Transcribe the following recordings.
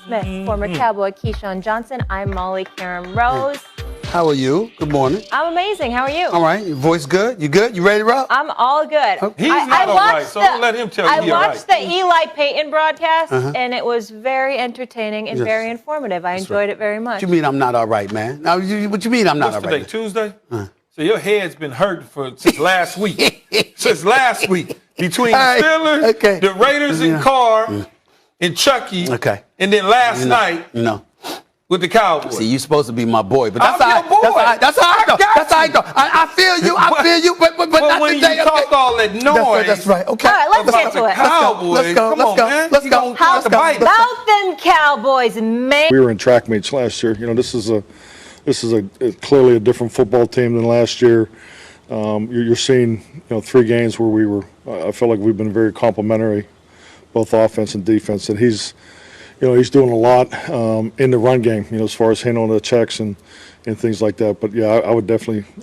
Smith, former Cowboy Keyshawn Johnson. I'm Molly Karen Rose. How are you? Good morning. I'm amazing. How are you? All right. Your voice good? You good? You ready to rock? I'm all good. He's not all right, so don't let him tell you I he's all right. watched the Eli Payton broadcast, and it was very entertaining and very informative. I enjoyed it very much. What you mean I'm not all right, man? Now, what you mean I'm not all right? What's today, Tuesday? So your head's been hurt since last week. Since last week. Between the Steelers, the Raiders and Carr, and Chucky, and then last night with the Cowboys. See, you're supposed to be my boy, but that's how I go. That's how I go. I feel you. I feel you. But not when today. You talk all that noise. That's right. Okay. All right, let's get to it. Cowboys. Let's go. Let's go. How about them Cowboys, man? We were in track meets last year. You know, this is clearly a different football team than last year. You're seeing, 3 games where I feel like we've been very complimentary, both offense and defense, and he's doing a lot in the run game, as far as handling the checks and things like that. But yeah,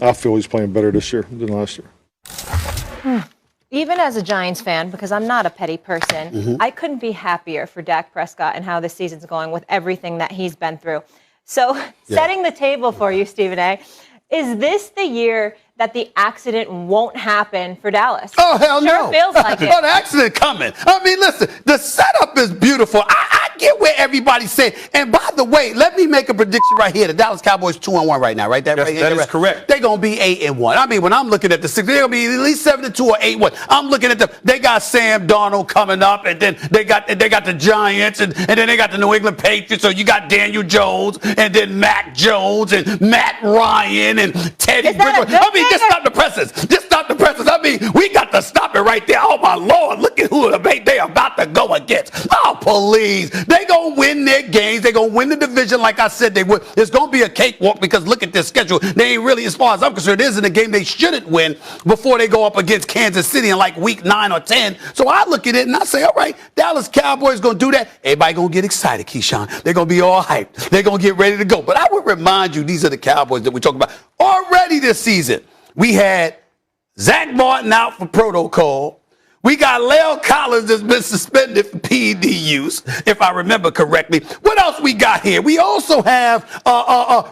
I feel he's playing better this year than last year. Even as a Giants fan, because I'm not a petty person, I couldn't be happier for Dak Prescott and how this season's going with everything that he's been through. So setting the table for you, Stephen A., is this the year that the accident won't happen for Dallas? Oh, hell no. Sure feels like it. Oh, the accident coming. I mean, listen, the setup is beautiful. I get where everybody's saying. And by the way, let me make a prediction right here. The Dallas Cowboys 2-1 right now, right? That is correct. They're going to be 8-1. I mean, when I'm looking at the six, they're going to be at least 7-2 or 8-1. I'm looking at them. They got Sam Darnold coming up, and then they got the Giants, and then they got the New England Patriots. So you got Daniel Jones, and then Mac Jones, and Matt Ryan, and Teddy Bridgewater. I mean, just stop the presses. Just stop the presses. I mean, we got to stop it right there. Oh, my Lord. Look at who they about to go against. Oh, please. They going to win their games. They going to win the division like I said they would. It's going to be a cakewalk because look at their schedule. They ain't really, as far as I'm concerned, it isn't a game they shouldn't win before they go up against Kansas City in like week 9 or 10. So I look at it and I say, all right, Dallas Cowboys going to do that. Everybody going to get excited, Keyshawn. They're going to be all hyped. They're going to get ready to go. But I would remind you, these are the Cowboys that we're talking about. Already this season, we had Zach Martin out for protocol. We got La'el Collins that's been suspended for PED use, if I remember correctly. What else we got here? We also have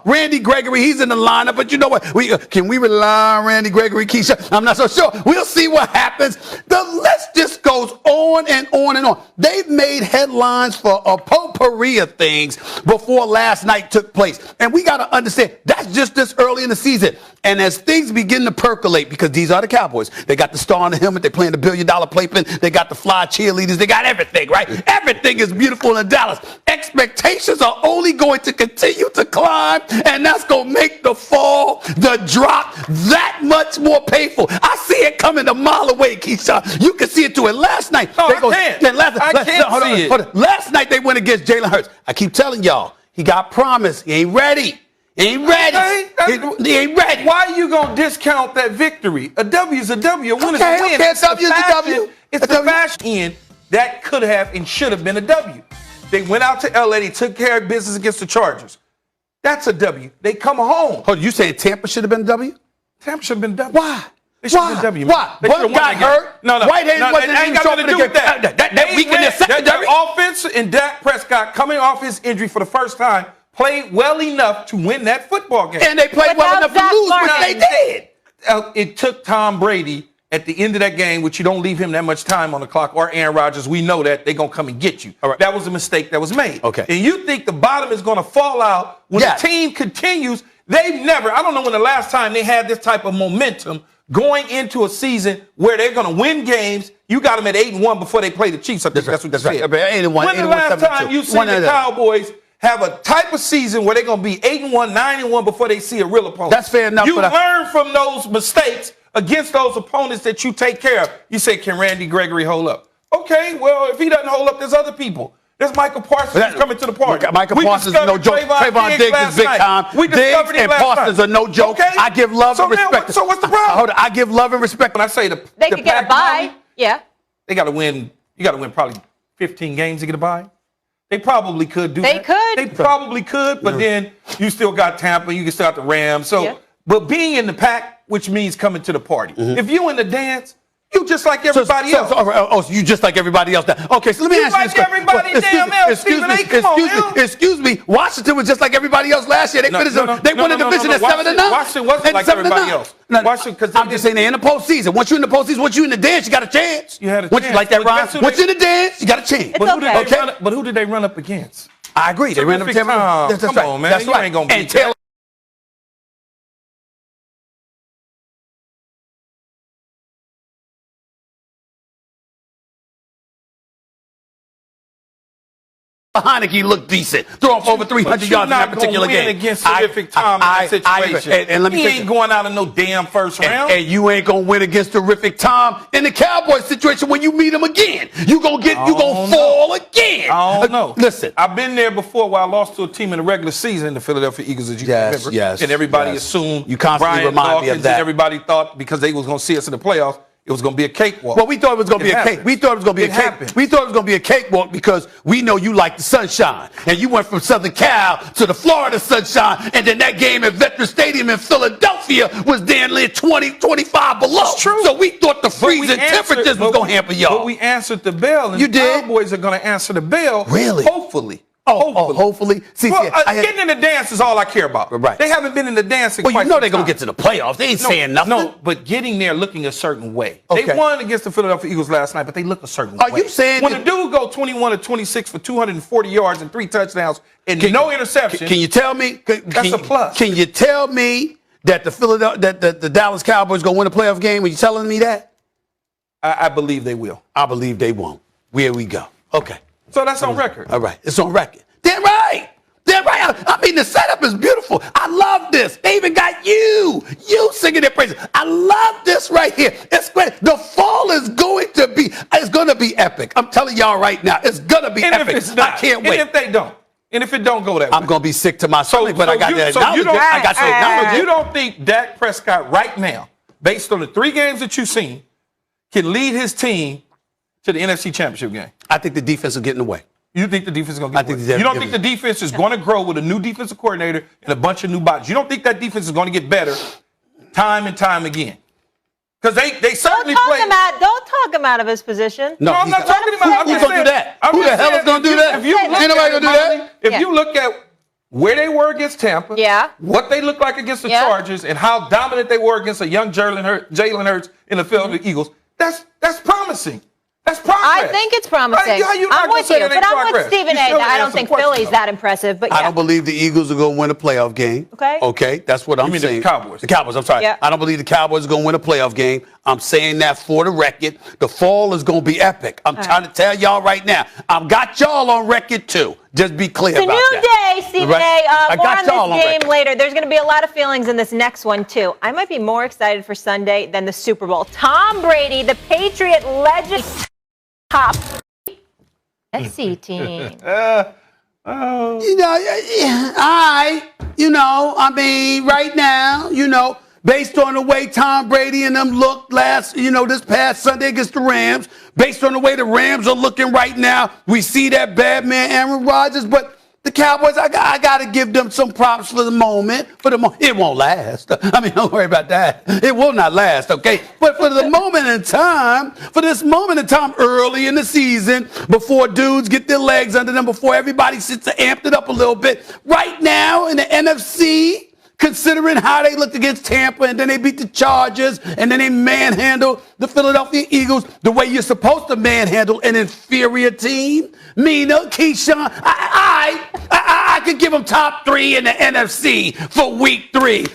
Randy Gregory. He's in the lineup, but you know what? Can we rely on Randy Gregory, Keisha? I'm not so sure. We'll see what happens. The list just goes on and on and on. They've made headlines for a potpourri of things before last night took place. And we got to understand, that's just this early in the season. And as things begin to percolate, because these are the Cowboys, they got the star on the helmet, they're playing the $1 billion playpen, they got the fly cheerleaders, they got everything, right? Everything is beautiful in Dallas. Expectations are only going to continue to climb, and that's going to make the fall, the drop, that much more painful. I see it coming a mile away, Keyshawn. You can see it too. And last night, I can't see it. Last night they went against Jalen Hurts. I keep telling y'all, he got promised. He ain't ready. He ain't ready. He ain't ready. Why are you going to discount that victory? A W is a W. A win is a win. Okay, a W is a W. It's the fashion that could have and should have been a W. They went out to L.A. They took care of business against the Chargers. That's a W. They come home. Oh, you saying Tampa should have been a W? Tampa should have been a W. Why? They should have been a W. Why? One got hurt. No. Whitehead wasn't ain't got nothing to do with that. That week in their secondary. Their offense and Dak Prescott coming off his injury for the first time played well enough to win that football game. And they played well enough to lose, which they did. It took Tom Brady at the end of that game, which you don't leave him that much time on the clock, or Aaron Rodgers. We know that they're going to come and get you. All right. That was a mistake that was made. Okay. And you think the bottom is going to fall out when the team continues. They've never, I don't know when the last time they had this type of momentum going into a season where they're going to win games. You got them at 8-1 before they play the Chiefs. I think that's what you said. Right. 8-1, when the last time you seen the Cowboys have a type of season where they're going to be 8-1, 9-1 before they see a real opponent? That's fair enough. You learn from those mistakes against those opponents that you take care of. You say, can Randy Gregory hold up? Okay, well, if he doesn't hold up, there's other people. There's Michael Parsons who's coming to the party. Michael Parsons is no joke. Trayvon Diggs is big time. Diggs and Parsons are no joke. Okay. I give love and respect. So what's the problem? Hold on. I give love and respect. When I say they could get a bye. Yeah. They got to win. You got to win probably 15 games to get a bye. They probably could do that. They probably could, but then you still got Tampa. You can still got the Rams. So, but being in the pack, which means coming to the party. If you in the dance, You just like everybody else. So you just like everybody else. Okay, so let me ask you this. You like everybody damn else, Stephen A. Come on, excuse me. Washington was just like everybody else last year. They won the division at 7-9. Washington wasn't like everybody else. Washington, I'm just saying they're in the postseason. Once you're in the postseason, once you're in the dance, you got a chance. You had a chance. chance. Like that, Ron? Once you're in the dance, you got a chance. But who did they run up against? I agree. They ran up against. Come on, man. That's right. Ain't gonna beat Taylor. Heineke looked decent, throwing for over 300 yards in that particular game. Against terrific Tom in that situation. And let me ain't going out in no damn first round. And you ain't gonna win against terrific Tom in the Cowboys situation when you meet him again. You gonna fall again. I don't know. Listen, I've been there before where I lost to a team in the regular season, the Philadelphia Eagles, as you remember. Yes. And everybody assumed you constantly remind me of that. And everybody thought because they was gonna see us in the playoffs, it was going to be a cakewalk. Well, we thought it was going to be a cake. We thought it was going to be a cake. We thought it was going to be a cakewalk because we know you like the sunshine. And you went from Southern Cal to the Florida sunshine. And then that game at Veterans Stadium in Philadelphia was damn near 20, 25 below. That's true. So we thought the freezing temperatures was going to hamper y'all. But we answered the bell. And you the did? Cowboys are going to answer the bell. Really? Hopefully. Hopefully. See, getting in the dance is all I care about. Right. They haven't been in the dance in quite some time. Well, you know they're going to get to the playoffs. They ain't saying nothing. No, but getting there looking a certain way. Okay. They won against the Philadelphia Eagles last night, but they look a certain way. Are you saying when a dude go 21 of 26 for 240 yards and 3 touchdowns and no interception? Can you tell me? That's a plus. Can you tell me that the Dallas Cowboys going to win a playoff game? Are you telling me that? I believe they will. I believe they won't. Here we go. Okay. So that's on record. All right. It's on record. Damn right. Damn right. I mean, the setup is beautiful. I love this. They even got you singing their praises. I love this right here. It's great. The fall is going to be epic. I'm telling y'all right now, it's going to be epic. If it's not, I can't wait. And if they don't. And if it don't go that way. I'm going to be sick to my stomach, but I got to acknowledge it. I got to acknowledge it. You don't think Dak Prescott right now, based on the 3 games that you've seen, can lead his team to the NFC Championship game? I think the defense will get in the way. You think the defense is going to get better? You don't think the defense is going to grow with a new defensive coordinator and a bunch of new bodies? You don't think that defense is going to get better time and time again? Because they certainly play. Don't talk him out of his position. No, I'm not talking about. Who's going to do that? Who the hell is going to do that? Ain't nobody going to do that. If you look at where they were against Tampa, what they look like against the Chargers, and how dominant they were against a young Jalen Hurts in the Philadelphia Eagles, that's promising. That's progress. I think it's promising. I'm with you, but I'm with Stephen A. I don't think Philly's that impressive. But I don't believe the Eagles are going to win a playoff game. Okay, that's what I'm saying. The Cowboys. The Cowboys. I'm sorry. I don't believe the Cowboys are going to win a playoff game. I'm saying that for the record. The fall is going to be epic. I'm trying to tell y'all right now. I've got y'all on record too. Just be clear about that. It's a new day, Stephen A. More on this game later. There's going to be a lot of feelings in this next one, too. I might be more excited for Sunday than the Super Bowl. Tom Brady, the Patriot legend, top SC team. Right now, based on the way Tom Brady and them looked this past Sunday against the Rams, based on the way the Rams are looking right now, we see that bad man Aaron Rodgers, but the Cowboys, I got to give them some props for the moment. It won't last. Don't worry about that. It will not last, okay? But for this moment in time, early in the season, before dudes get their legs under them, before everybody sits amped it up a little bit, right now in the NFC, considering how they looked against Tampa, and then they beat the Chargers, and then they manhandled the Philadelphia Eagles the way you're supposed to manhandle an inferior team. Mina, Keyshawn, I could give them top 3 in the NFC for week 3.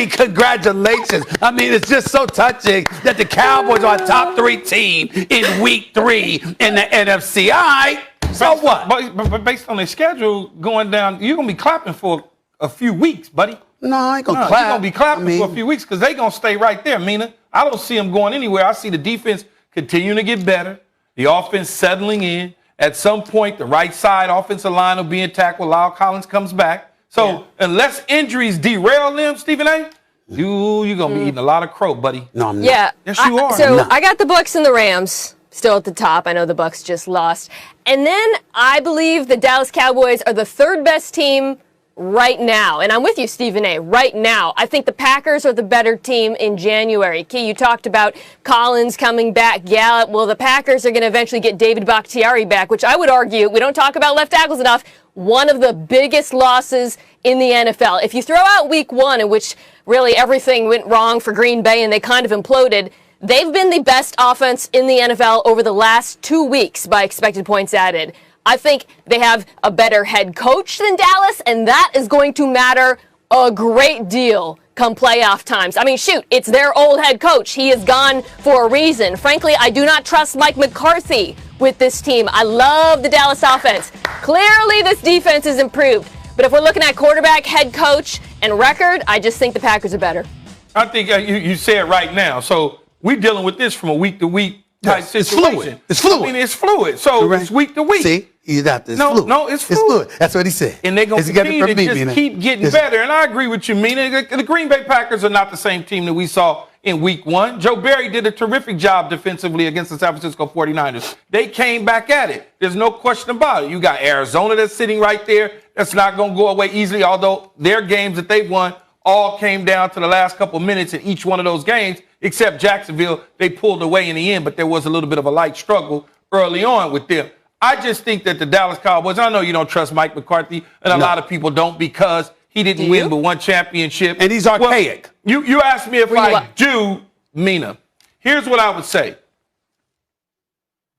Congratulations. It's just so touching that the Cowboys are a top 3 team in week 3 in the NFC. All right. So what? But based on their schedule going down, you're going to be clapping for a few weeks, buddy. No, I ain't going to clap. You're going to be clapping for a few weeks because they're going to stay right there, Mina. I don't see them going anywhere. I see the defense continuing to get better, the offense settling in. At some point, the right side offensive line will be intact when Lyle Collins comes back. So unless injuries derail them, Stephen A., you're going to be eating a lot of crow, buddy. No, I'm not. Yeah. Yes, you are. So I got the Bucs and the Rams still at the top. I know the Bucs just lost. And then I believe the Dallas Cowboys are the 3rd best team right now, and I'm with you, Stephen A., right now, I think the Packers are the better team in January. Key, you talked about Collins coming back, Gallup. Well, the Packers are going to eventually get David Bakhtiari back, which I would argue, we don't talk about left tackles enough, one of the biggest losses in the NFL. If you throw out week 1, in which really everything went wrong for Green Bay and they kind of imploded, they've been the best offense in the NFL over the last 2 weeks by expected points added. I think they have a better head coach than Dallas, and that is going to matter a great deal come playoff times. I mean, shoot, it's their old head coach. He is gone for a reason. Frankly, I do not trust Mike McCarthy with this team. I love the Dallas offense. Clearly, this defense is improved. But if we're looking at quarterback, head coach, and record, I just think the Packers are better. I think you say it right now. So we're dealing with this from a week-to-week type situation. It's fluid. I mean, it's fluid. So it's week-to-week. See? You got this. No, it's fluid. That's what he said. And they're going to continue to just keep getting better. And I agree with you, Mina. The Green Bay Packers are not the same team that we saw in week 1. Joe Barry did a terrific job defensively against the San Francisco 49ers. They came back at it. There's no question about it. You got Arizona that's sitting right there. That's not going to go away easily, although their games that they won all came down to the last couple minutes in each one of those games, except Jacksonville. They pulled away in the end, but there was a little bit of a light struggle early on with them. I just think that the Dallas Cowboys, I know you don't trust Mike McCarthy, and a lot of people don't because he didn't win but one championship. And he's archaic. Well, you asked me if I do, Mina. Here's what I would say.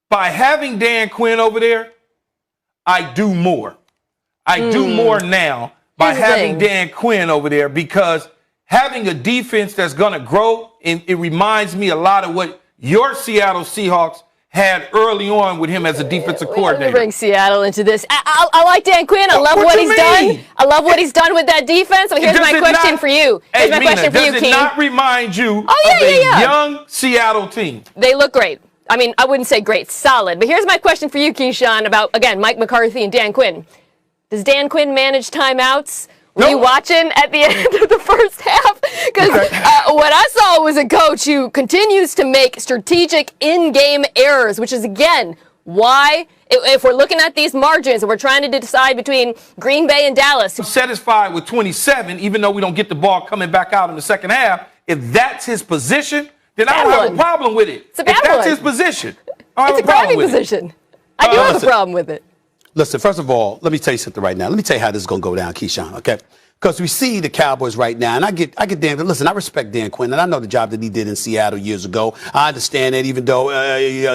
By having Dan Quinn over there, I do more. I do more now by having Dan Quinn over there because having a defense that's going to grow, and it reminds me a lot of what your Seattle Seahawks had early on with him as a defensive coordinator. Bring Seattle into this. I like Dan Quinn. I love what he's done. I love what he's done with that defense. So here's my question for you. Here's my question for you, Keem. Does it not remind you of a young Seattle team? They look great. I mean, I wouldn't say great, solid. But here's my question for you, Keyshawn, about, again, Mike McCarthy and Dan Quinn. Does Dan Quinn manage timeouts? Were you watching at the end of the first half? Because what I saw was a coach who continues to make strategic in-game errors, which is, again, why, if we're looking at these margins and we're trying to decide between Green Bay and Dallas. I'm satisfied with 27, even though we don't get the ball coming back out in the second half. If that's his position, then I don't have a problem with it. It's a bad one. If that's his position, I don't it's have a problem a with position. I do have a problem with it. Listen, first of all, let me tell you something right now. Let me tell you how this is going to go down, Keyshawn, okay? Because we see the Cowboys right now, and I get Dan. Listen, I respect Dan Quinn, and I know the job that he did in Seattle years ago. I understand that, even though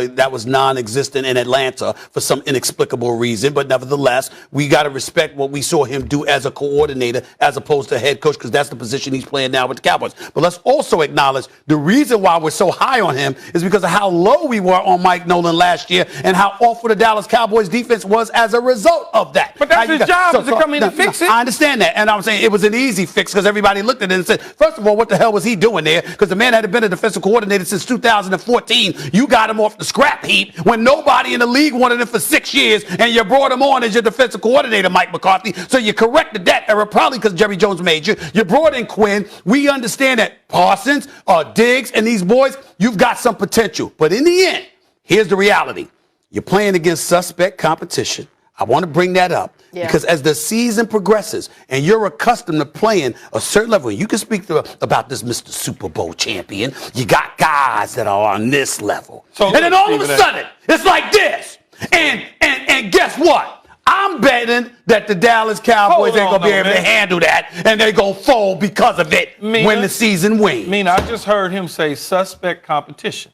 that was non-existent in Atlanta for some inexplicable reason. But nevertheless, we got to respect what we saw him do as a coordinator, as opposed to head coach, because that's the position he's playing now with the Cowboys. But let's also acknowledge the reason why we're so high on him is because of how low we were on Mike Nolan last year, and how awful the Dallas Cowboys defense was as a result of that. But that's his job, is to come in and fix it. I understand that, and I'm saying it was an easy fix because everybody looked at it and said, first of all, what the hell was he doing there? Because the man had been a defensive coordinator since 2014. You got him off the scrap heap when nobody in the league wanted him for 6 years, and you brought him on as your defensive coordinator, Mike McCarthy. So you corrected that error, probably because Jerry Jones made you. You brought in Quinn. We understand that Parsons, Diggs, and these boys, you've got some potential. But in the end, here's the reality. You're playing against suspect competition. I want to bring that up because as the season progresses and you're accustomed to playing a certain level, you can speak about this Mr. Super Bowl champion. You got guys that are on this level. And then all of a sudden, it's like this. And guess what? I'm betting that the Dallas Cowboys ain't going to be able to handle that, and they're going to fold because of it when the season wins. Mina, I just heard him say suspect competition.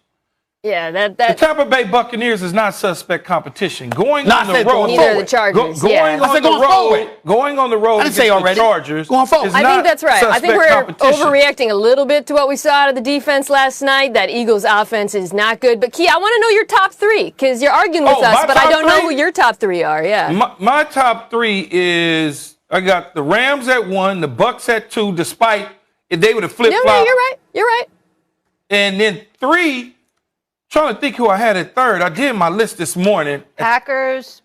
Yeah, the Tampa Bay Buccaneers is not suspect competition. Going on the road, neither are the Chargers. Going on the road. I didn't say already. The Chargers. Going forward. I think that's right. I think we're overreacting a little bit to what we saw out of the defense last night. That Eagles offense is not good. But Key, I want to know your top three because you're arguing with us, but I don't know who your top three are. Yeah. My top three is I got the Rams at 1, the Bucks at 2. Despite if they would have flip-flopped. No, you're right. You're right. And then 3. Trying to think who I had at 3rd. I did my list this morning. Packers.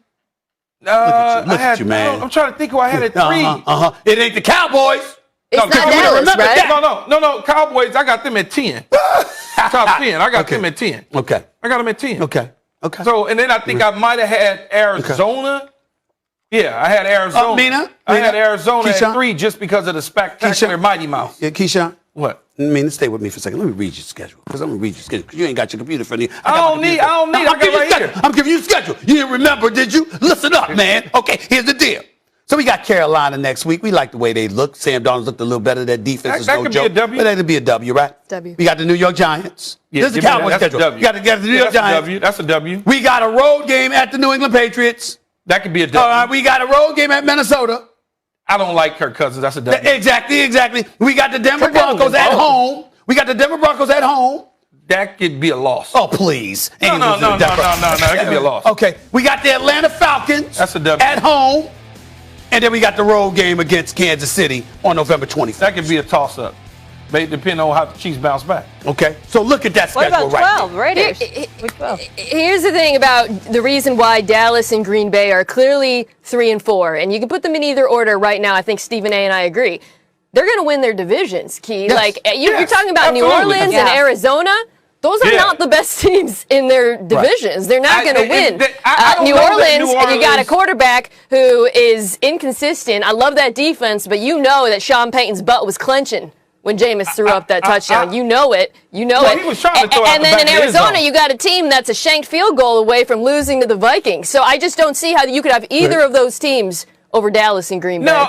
Look at you, man. I'm trying to think who I had at 3. It ain't the Cowboys. It's not Dallas, right? No. Cowboys, I got them at 10. Top 10. I got them at 10. Okay. I got them at 10. Okay. So, and then I think I might have had Arizona Yeah, I had Arizona. Mina? I had Arizona Keyshawn? at 3 just because of the spectacular Keyshawn? Mighty Mouse. Yeah, Keyshawn. What? Mina, stay with me for a second. Let me read your schedule. Because I'm going to read your schedule. Because you ain't got your computer for me. I don't need. I got right here. I'm giving you the schedule. You didn't remember, did you? Listen up, man. Okay, here's the deal. So we got Carolina next week. We like the way they look. Sam Darnold's looked a little better. That defense is That no could be joke. a W. But that'll be a W, right? W. We got the New York Giants. Yeah, This is the Cowboys that's a schedule. W. You got the New York That's a Giants. W. That's a W. We got a road game at the New England Patriots. That could be a W. All right, we got a road game at Minnesota. I don't like Kirk Cousins. That's a W. Exactly. We got the Denver Kirk Cousins Broncos is at awesome. home. We got the Denver Broncos at home. That could be a loss. Oh, please. No. That could be a loss. Okay, we got the Atlanta Falcons That's a W. at home. And then we got the road game against Kansas City on November 25th. That could be a toss-up. May depend on how the Chiefs bounce back. Okay, so look at that What schedule about 12 right Raiders? Week 12. Here's the thing about the reason why Dallas and Green Bay are clearly 3 and 4, and you can put them in either order right now. I think Stephen A. and I agree. They're going to win their divisions, Key. Yes. Like you're talking about New absolutely. Orleans Yeah. and Arizona. Those are not the best teams in their divisions. They're not going to win. I don't New know that Orleans, New and you got a Orleans- quarterback who is inconsistent. I love that defense, but you know that Sean Payton's butt was clenching when Jameis threw up that touchdown. You know it. You know Well, it. he was trying to throw out and the then back in of the end Arizona, zone. you got a team that's a shanked field goal away from losing to the Vikings. So I just don't see how you could have either of those teams over Dallas and Green Bay. No,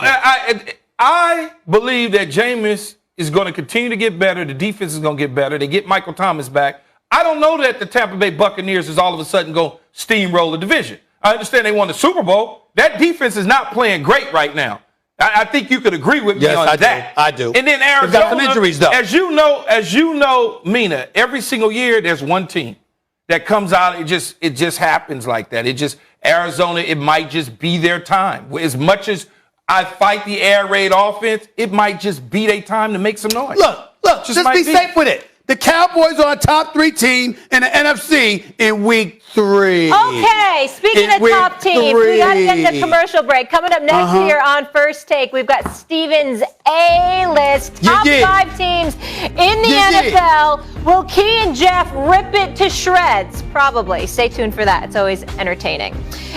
I believe that Jameis is going to continue to get better. The defense is going to get better. They get Michael Thomas back. I don't know that the Tampa Bay Buccaneers is all of a sudden going to steamroll the division. I understand they won the Super Bowl. That defense is not playing great right now. I think you could agree with me Yes, on I do. that. I do. And then They've Arizona, got some injuries, though. As you know, Mina, every single year there's one team that comes out. It just happens like that. Arizona. It might just be their time. As much as I fight the air raid offense, it might just be their time to make some noise. Look, just might be safe with it. The Cowboys are a top 3 team in the NFC in week 3. Okay, speaking of week top teams, we got to get 3. the commercial break. Coming up next here on First Take, we've got Steven's A-list, top 5 teams in the NFL. Will Key and Jeff rip it to shreds? Probably. Stay tuned for that. It's always entertaining.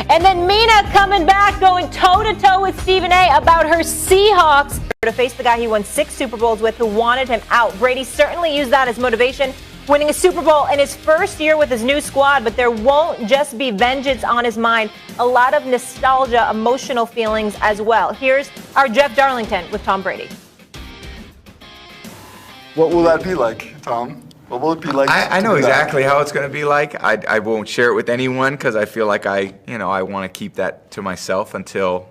And then Mina coming back, going toe-to-toe with Stephen A. about her Seahawks to face the guy he won 6 Super Bowls with who wanted him out. Brady certainly used that as motivation, winning a Super Bowl in his first year with his new squad, but there won't just be vengeance on his mind. A lot of nostalgia, emotional feelings as well. Here's our Jeff Darlington with Tom Brady. What will that be like, Tom? What will it be like? I know to do that? exactly how it's going to be like. I won't share it with anyone because I feel like I want to keep that to myself until,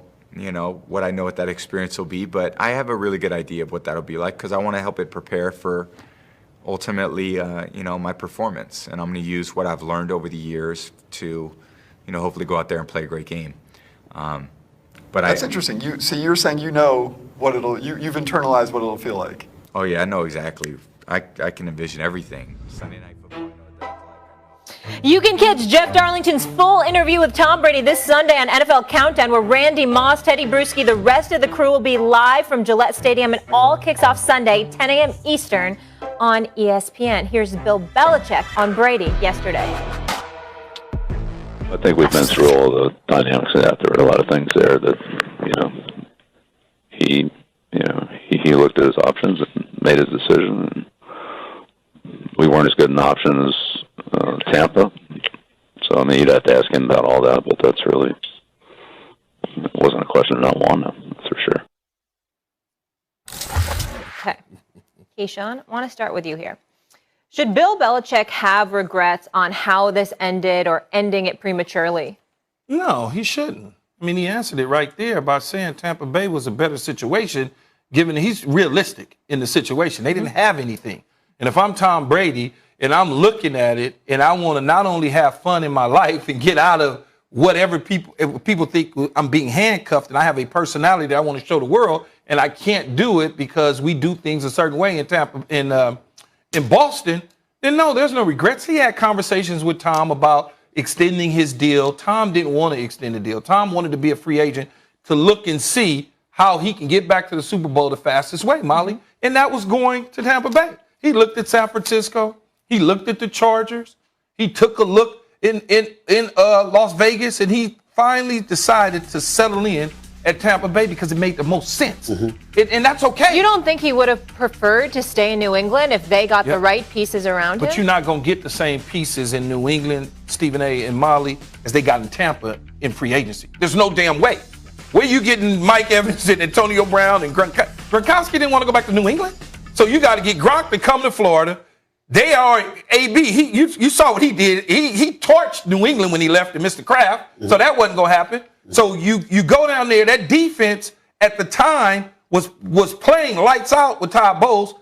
what I know what that experience will be. But I have a really good idea of what that'll be like because I want to help it prepare for ultimately, my performance. And I'm going to use what I've learned over the years to, hopefully go out there and play a great game. But That's interesting. You're saying you've internalized what it'll feel like. Oh yeah, I know exactly. I can envision everything. Sunday Night Football, I know what that's like. You can catch Jeff Darlington's full interview with Tom Brady this Sunday on NFL Countdown, where Randy Moss, Teddy Bruschi, the rest of the crew will be live from Gillette Stadium. It all kicks off Sunday, 10 a.m. Eastern on ESPN. Here's Bill Belichick on Brady yesterday. I think we've been through all the dynamics of that. There were a lot of things there that, he looked at his options and made his decision. And we weren't as good an option as Tampa. So, you'd have to ask him about all that, but that's really, it wasn't a question of not wanting him, that's for sure. Okay. Keyshawn, I want to start with you here. Should Bill Belichick have regrets on how this ended or ending it prematurely? No, he shouldn't. He answered it right there by saying Tampa Bay was a better situation, given that he's realistic in the situation. They didn't have anything. And if I'm Tom Brady and I'm looking at it and I want to not only have fun in my life and get out of whatever people think I'm being handcuffed and I have a personality that I want to show the world and I can't do it because we do things a certain way in Boston, then no, there's no regrets. He had conversations with Tom about extending his deal. Tom didn't want to extend the deal. Tom wanted to be a free agent to look and see how he can get back to the Super Bowl the fastest way, Molly. And that was going to Tampa Bay. He looked at San Francisco. He looked at the Chargers. He took a look in Las Vegas, and he finally decided to settle in at Tampa Bay because it made the most sense. And that's okay. You don't think he would have preferred to stay in New England if they got the right pieces around him? But you're not going to get the same pieces in New England, Stephen A. and Molly, as they got in Tampa in free agency. There's no damn way. Where you getting Mike Evans and Antonio Brown and Gronkowski didn't want to go back to New England? So you got to get Gronk to come to Florida. They are AB. You saw what he did. He torched New England when he left and Mr. Kraft. So that wasn't going to happen. So you go down there. That defense at the time was playing lights out with Todd Bowles.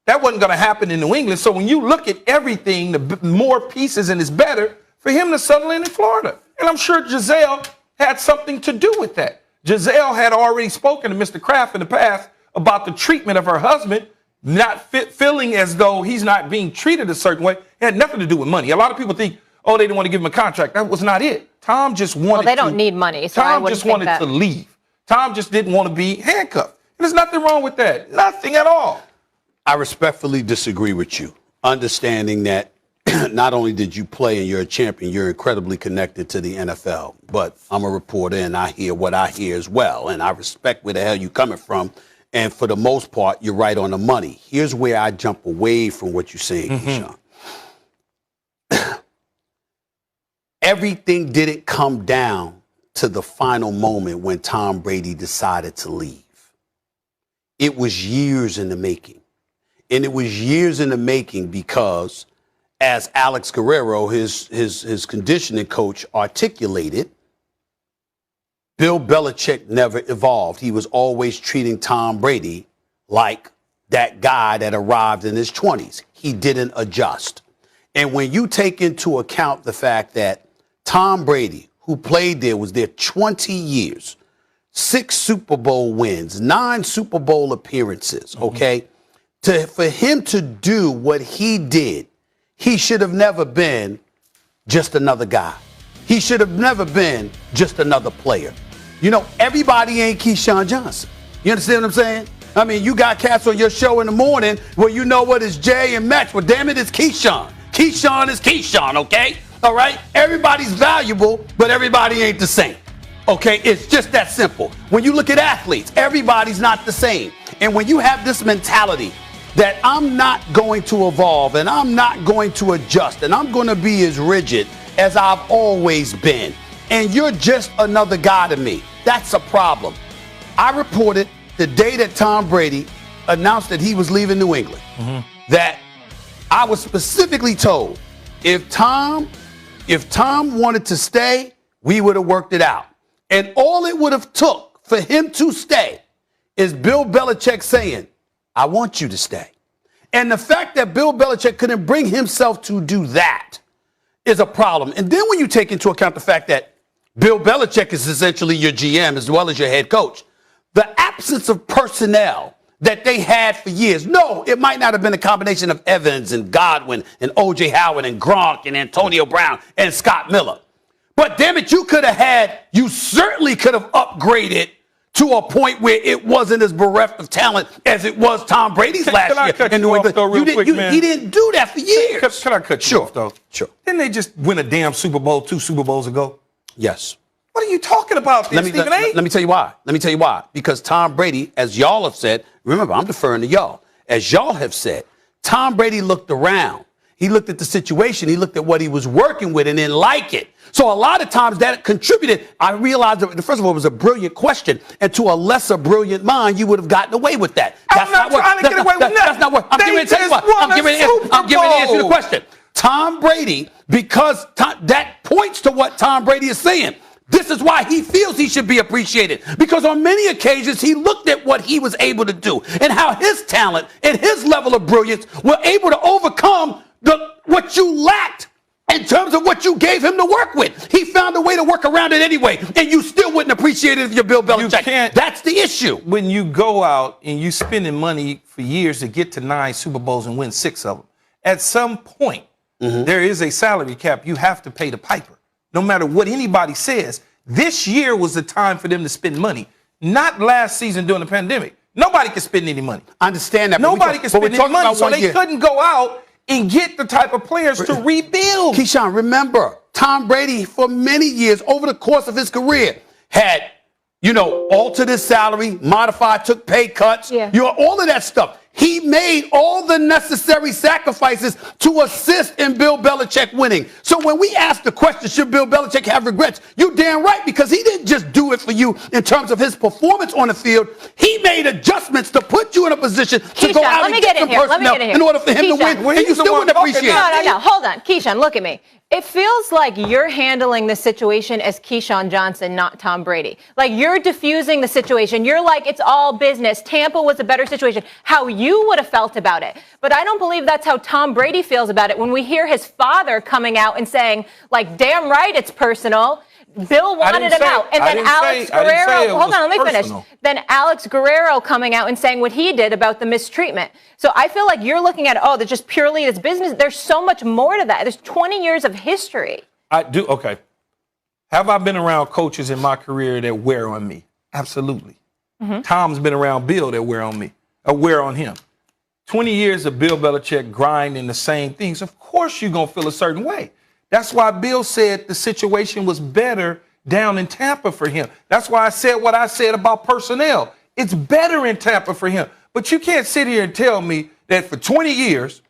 That wasn't going to happen in New England. So when you look at everything, the more pieces and it's better for him to settle in Florida. And I'm sure Giselle had something to do with that. Giselle had already spoken to Mr. Kraft in the past about the treatment of her husband, not feeling as though he's not being treated a certain way. It had nothing to do with money. A lot of people think, oh, they didn't want to give him a contract. That was not it. Tom just wanted Well, they don't need money, so I Tom wouldn't just think wanted that. to leave. Tom just didn't want to be handcuffed. And there's nothing wrong with that. Nothing at all. I respectfully disagree with you, understanding that not only did you play and you're a champion, you're incredibly connected to the NFL. But I'm a reporter and I hear what I hear as well. And I respect where the hell you're coming from. And for the most part, you're right on the money. Here's where I jump away from what you're saying, Keyshawn. Everything didn't come down to the final moment when Tom Brady decided to leave. It was years in the making. And it was years in the making because, as Alex Guerrero, his conditioning coach, articulated, Bill Belichick never evolved. He was always treating Tom Brady like that guy that arrived in his 20s. He didn't adjust. And when you take into account the fact that Tom Brady, who played there, was there 20 years, 6 Super Bowl wins, 9 Super Bowl appearances, okay? For him to do what he did, he should have never been just another guy. He should have never been just another player. You know, everybody ain't Keyshawn Johnson. You understand what I'm saying? I mean, you got cats on your show in the morning where you know what is Jay and Max. Well, damn it, it's Keyshawn. Keyshawn is Keyshawn, okay? All right? Everybody's valuable, but everybody ain't the same. Okay? It's just that simple. When you look at athletes, everybody's not the same. And when you have this mentality that I'm not going to evolve and I'm not going to adjust and I'm going to be as rigid as I've always been, and you're just another guy to me, that's a problem. I reported the day that Tom Brady announced that he was leaving New England, that I was specifically told if Tom wanted to stay, we would have worked it out. And all it would have took for him to stay is Bill Belichick saying, I want you to stay. And the fact that Bill Belichick couldn't bring himself to do that is a problem. And then when you take into account the fact that Bill Belichick is essentially your GM as well as your head coach, the absence of personnel that they had for years. No, it might not have been a combination of Evans and Godwin and O.J. Howard and Gronk and Antonio Brown and Scott Miller. But damn it, you certainly could have upgraded to a point where it wasn't as bereft of talent as it was Tom Brady's last year in New England. He didn't do that for years. Can I cut you off, though? Sure. Didn't they just win a damn Super Bowl 2 Super Bowls ago? Yes. What are you talking about, Stephen A? Let me tell you why. Because Tom Brady, as y'all have said, remember, I'm deferring to y'all. As y'all have said, Tom Brady looked around. He looked at the situation. He looked at what he was working with and didn't like it. So a lot of times that contributed. I realized that, first of all, it was a brilliant question. And to a lesser brilliant mind, you would have gotten away with that. I'm not trying to get away with nothing. That's not what I'm getting ready to tell you what. I'm getting ready to answer the question. Tom Brady, because that points to what Tom Brady is saying. This is why he feels he should be appreciated. Because on many occasions, he looked at what he was able to do and how his talent and his level of brilliance were able to overcome what you lacked in terms of what you gave him to work with. He found a way to work around it anyway, and you still wouldn't appreciate it if you're Bill Belichick. That's the issue. When you go out and you spending money for years to get to 9 Super Bowls and win 6 of them, at some point, there is a salary cap. You have to pay the piper. No matter what anybody says, this year was the time for them to spend money, not last season during the pandemic. Nobody can spend any money. I understand that. Nobody can spend any money, so they couldn't go out and get the type of players to rebuild. Keyshawn, remember, Tom Brady, for many years, over the course of his career, had, altered his salary, modified, took pay cuts, all of that stuff. He made all the necessary sacrifices to assist in Bill Belichick winning. So when we ask the question, should Bill Belichick have regrets? You're damn right, because he didn't just do it for you in terms of his performance on the field. He made adjustments to put you in a position to go out and get some personnel in order for him to win. And you still wouldn't appreciate it. No. Hold on. Keyshawn, look at me. It feels like you're handling the situation as Keyshawn Johnson, not Tom Brady. Like, you're diffusing the situation. You're like, it's all business. Tampa was a better situation. How you would have felt about it. But I don't believe that's how Tom Brady feels about it when we hear his father coming out and saying, like, damn right it's personal. Bill wanted him out. And then Alex Guerrero, hold on, let me finish. Then Alex Guerrero coming out and saying what he did about the mistreatment. So I feel like you're looking at, they're just purely this business. There's so much more to that. There's 20 years of history. I do. Okay. Have I been around coaches in my career that wear on me? Absolutely. Mm-hmm. Tom's been around Bill that wear on me, or wear on him. 20 years of Bill Belichick grinding the same things. Of course you're going to feel a certain way. That's why Bill said the situation was better down in Tampa for him. That's why I said what I said about personnel. It's better in Tampa for him. But you can't sit here and tell me that for 20 years,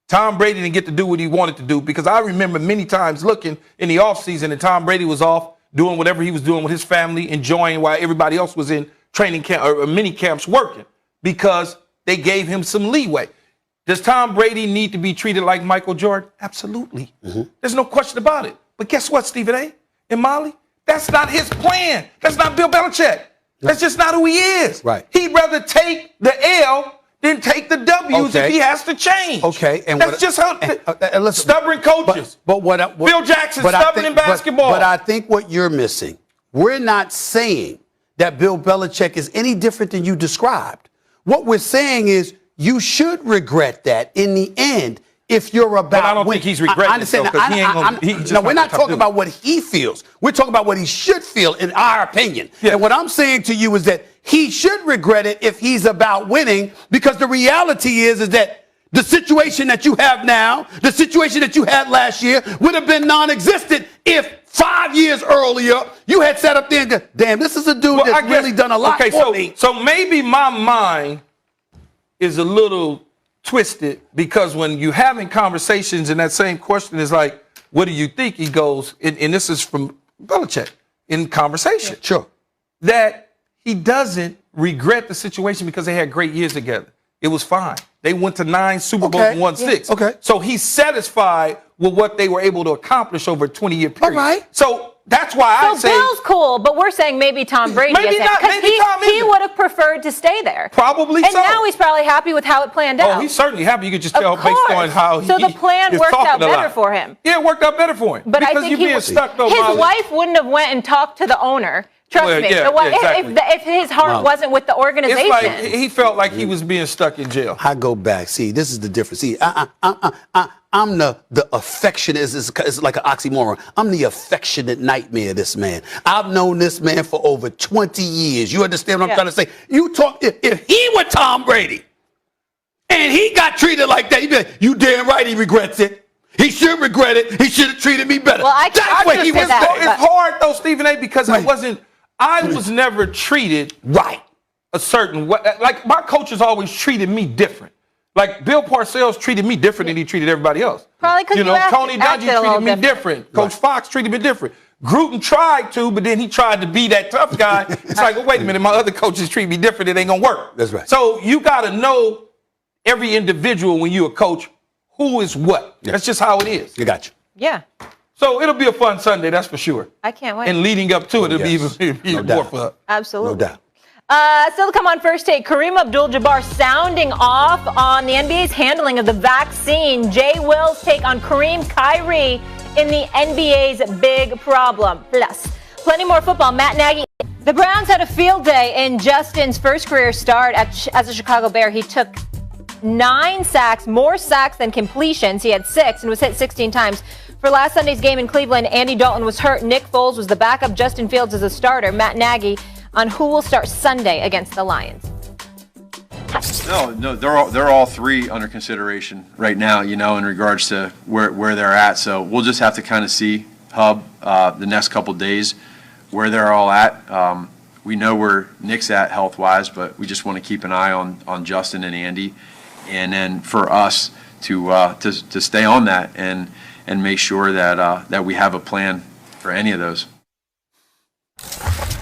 Tom Brady didn't get to do what he wanted to do, because I remember many times looking in the offseason and Tom Brady was off doing whatever he was doing with his family, enjoying while everybody else was in training camp or mini camps working, because they gave him some leeway. Does Tom Brady need to be treated like Michael Jordan? Absolutely. Mm-hmm. There's no question about it. But guess what, Stephen A. and Molly? That's not his plan. That's not Bill Belichick. That's just not who he is. Right. He'd rather take the L than take the W's if he has to change. Okay. And that's just how stubborn coaches. But Bill Jackson, stubborn in basketball. But I think what you're missing, we're not saying that Bill Belichick is any different than you described. What we're saying is, you should regret that in the end if you're about. But I don't think he's regretting I understand that. No, we're not talking about what he feels. We're talking about what he should feel, in our opinion. Yeah. And what I'm saying to you is that he should regret it if he's about winning, because the reality is that the situation that you have now, the situation that you had last year, would have been non-existent if 5 years earlier you had sat up there and go, damn, this is a dude that's really done a lot for me. So maybe my mind is a little twisted, because when you're having conversations and that same question is like, what do you think? He goes, and this is from Belichick in conversation. Yeah, sure. That he doesn't regret the situation because they had great years together. It was fine. They went to 9 Super Bowls and won 6. Okay. So he's satisfied with what they were able to accomplish over a 20-year period. All right. So that's why I say Bill's cool, but we're saying maybe Tom Brady maybe isn't, not. Maybe Tom isn't. He would have preferred to stay there. Probably and so. And now he's probably happy with how it planned out. Oh, he's certainly happy. You could just tell based on how he. So the plan worked out better for him. Yeah, it worked out better for him. But because I think you're being stuck though. His wife wouldn't have went and talked to the owner. Trust me. Exactly. If his heart wasn't with the organization. It's like he felt like he was being stuck in jail. I go back. See, this is the difference. See, I'm the affectionate. It's like an oxymoron. I'm the affectionate nightmare of this man. I've known this man for over 20 years. You understand what I'm trying to say? You talk, if he were Tom Brady and he got treated like that, you'd be like, you damn right he regrets it. He should regret it. He should have treated me better. Well, It's hard though, Stephen A., because I was never treated a certain way. Like, my coaches always treated me different. Like, Bill Parcells treated me different than he treated everybody else. Probably because Tony Dungy treated me different. Coach Fox treated me different. Gruden tried to, but then he tried to be that tough guy. It's like, well, wait a minute, my other coaches treat me different. It ain't gonna work. That's right. So you got to know every individual when you're a coach who is what. Yeah. That's just how it is. You got you. Yeah. So it'll be a fun Sunday, that's for sure. I can't wait. And leading up to it, it'll be even more fun. Absolutely. No doubt. Still to come on First Take, Kareem Abdul-Jabbar sounding off on the NBA's handling of the vaccine. Jay Will's take on Kareem Kyrie in the NBA's big problem. Plus, plenty more football. Matt Nagy. The Browns had a field day in Justin's first career start as a Chicago Bear. He took 9 sacks, more sacks than completions. He had 6 and was hit 16 times. For last Sunday's game in Cleveland, Andy Dalton was hurt. Nick Foles was the backup. Justin Fields is a starter. Matt Nagy on who will start Sunday against the Lions. No, they're all three under consideration right now, in regards to where they're at. So we'll just have to kind of see the next couple days where they're all at. We know where Nick's at health-wise, but we just want to keep an eye on Justin and Andy, and then for us to stay on that and make sure that we have a plan for any of those.